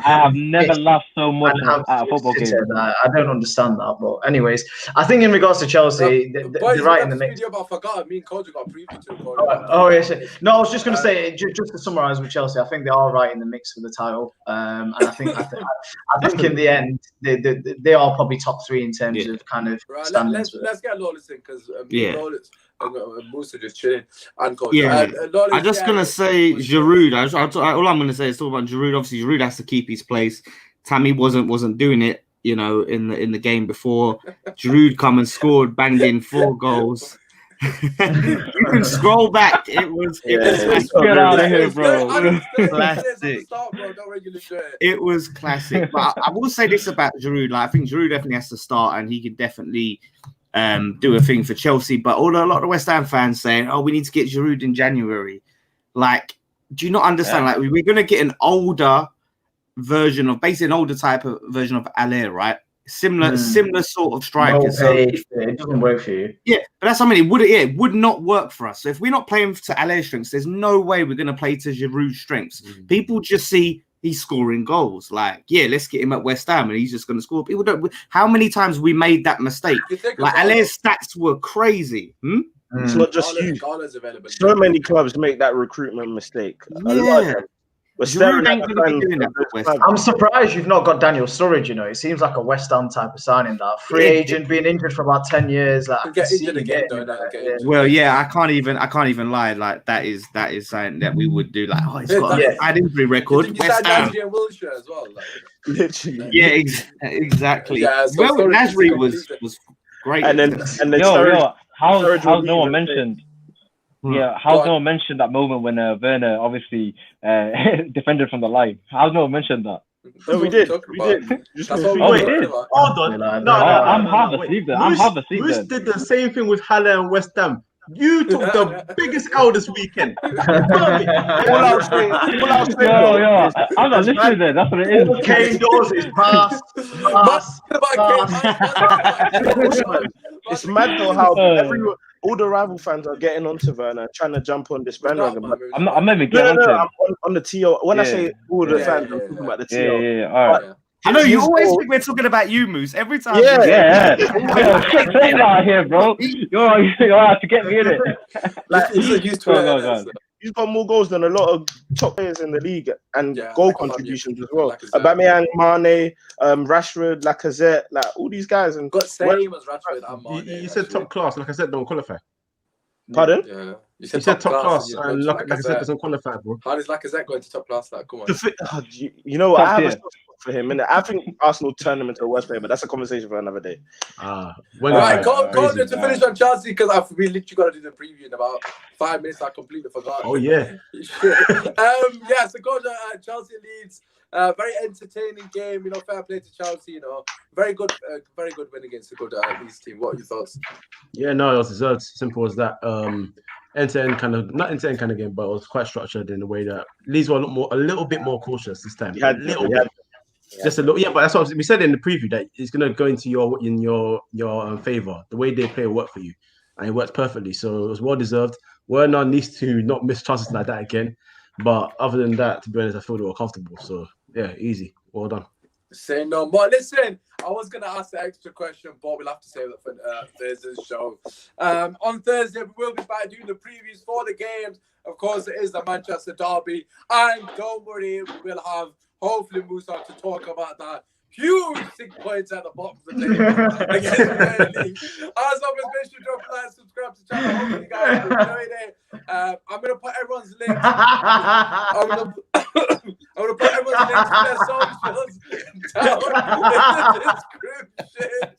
have never laughed so much at a football game.
I don't understand that, but anyways, I think in regards to Chelsea, they're right in the mix.
I forgot. Me and Coach got preview to.
Oh yes. No, I was just going to say, just to summarise with Chelsea, I think they are right in the mix for the title, and I think in the end they are probably top 3 in terms of kind of standards.
Let's get Lawless in because Lawless and Musa just chilling and Coach.
I'm just gonna say Giroud. All I'm gonna say is talk about Giroud. Obviously, Giroud has to keep his place. Tammy wasn't doing it, in the game before. Giroud come and scored, banged in 4 goals. You can scroll back. It was
get out of here, bro.
Classic. It was classic. But I will say this about Giroud. I think Giroud definitely has to start, and he could definitely do a thing for Chelsea. But a lot of the West Ham fans saying, "Oh, we need to get Giroud in January." Do you not understand? We're going to get an older version of, basically an older type of version of Allaire, right? Similar sort of striker. So
it doesn't work for you.
Yeah, but that's something it would not work for us. So if we're not playing to Allaire's strengths, there's no way we're going to play to Giroud's strengths. People just see he's scoring goals. Like, yeah, let's get him at West Ham and he's just going to score. People don't. How many times we made that mistake? Like, Alai's stats were crazy.
It's not just you. So many clubs make that recruitment mistake. A lot of them.
I'm surprised you've not got Daniel Sturridge. You know, it seems like a West Ham type of signing. That free agent, being injured for about 10 years. Like,
get injured again.
Well, yeah, I can't even lie. Like, that is something that we would do. Like, oh, he's got a bad injury record. West Ham.
Wilshire as well. Like,
literally.
Yeah, exactly.
Yeah, so
well, Nasri was great.
And then
how no one mentioned. Yeah, how's no one mentioned that moment when Werner obviously defended from the line? How's no one mentioned that?
No, we did.
We did. Hold
on.
No, I'm half asleep there.
Bruce did the same thing with Halle and West Ham. You took the biggest L this weekend.
All I'll say,
I'm not listening there. That's what it is.
Kane doors is pass.
It's mad though how all the rival fans are getting onto Werner, trying to jump on this bandwagon.
I'm not even getting onto
I'm on the TO. When I say all the fans, I'm talking about the TO.
Yeah. All right.
I know you always think we're talking about you, Moose. Every time.
Yeah. Say out here, bro. You're out to get me in it.
Like he's got more goals than a lot of top players in the league and goal contributions as well. Aubameyang, Mane, Rashford, Lacazette, like all these guys. And
got same as Rashford and Mane.
You said top class. Lacazette don't qualify.
Pardon?
Yeah.
You said top class and Lacazette doesn't qualify, bro.
How does Lacazette go into top class? Like, come on.
You know what? I have a soft spot for him, and I think Arsenal turned him into a worse player, but that's a conversation for another day.
Right, go to finish on Chelsea because we literally got to do the preview in about 5 minutes. I completely forgot.
Oh yeah.
So go to Chelsea Leeds. Very entertaining game. You know, fair play to Chelsea. You know, very good win against a good Leeds team. What are your thoughts?
Yeah, no, it was deserved. Simple as that. End-to-end kind of, not end-to-end kind of game, but it was quite structured in the way that Leeds were a little bit more cautious this time. Just a little. Yeah, but that's what we said in the preview, that it's going to go into your favor. The way they play will work for you, and it worked perfectly. So it was well deserved. Werner needs to not miss chances like that again. But other than that, to be honest, I feel they were comfortable. So yeah, easy. Well done.
Say no more. Listen, I was going to ask the extra question, but we'll have to save that for Thursday's show. On Thursday, we will be back doing the previews for the games. Of course, it is the Manchester derby. And don't worry, we'll have hopefully Musa to talk about that. Huge 6 points at the bottom of the table against Burnley. As always, make sure to drop a like, subscribe to the channel. Hopefully, you guys enjoyed it. I'm going to put everyone's links. I'm going to put everyone's links to their socials down in the description.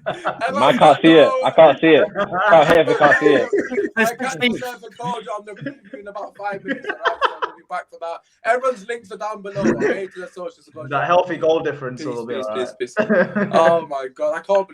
I can't see it. I can't see it. Can't hear if I can't see it.
I can't myself a call on the preview in about 5 minutes. So we'll be back for that. Everyone's links are down below. Okay, to their socials.
That healthy goal difference.
Peace. Oh my God, I can't believe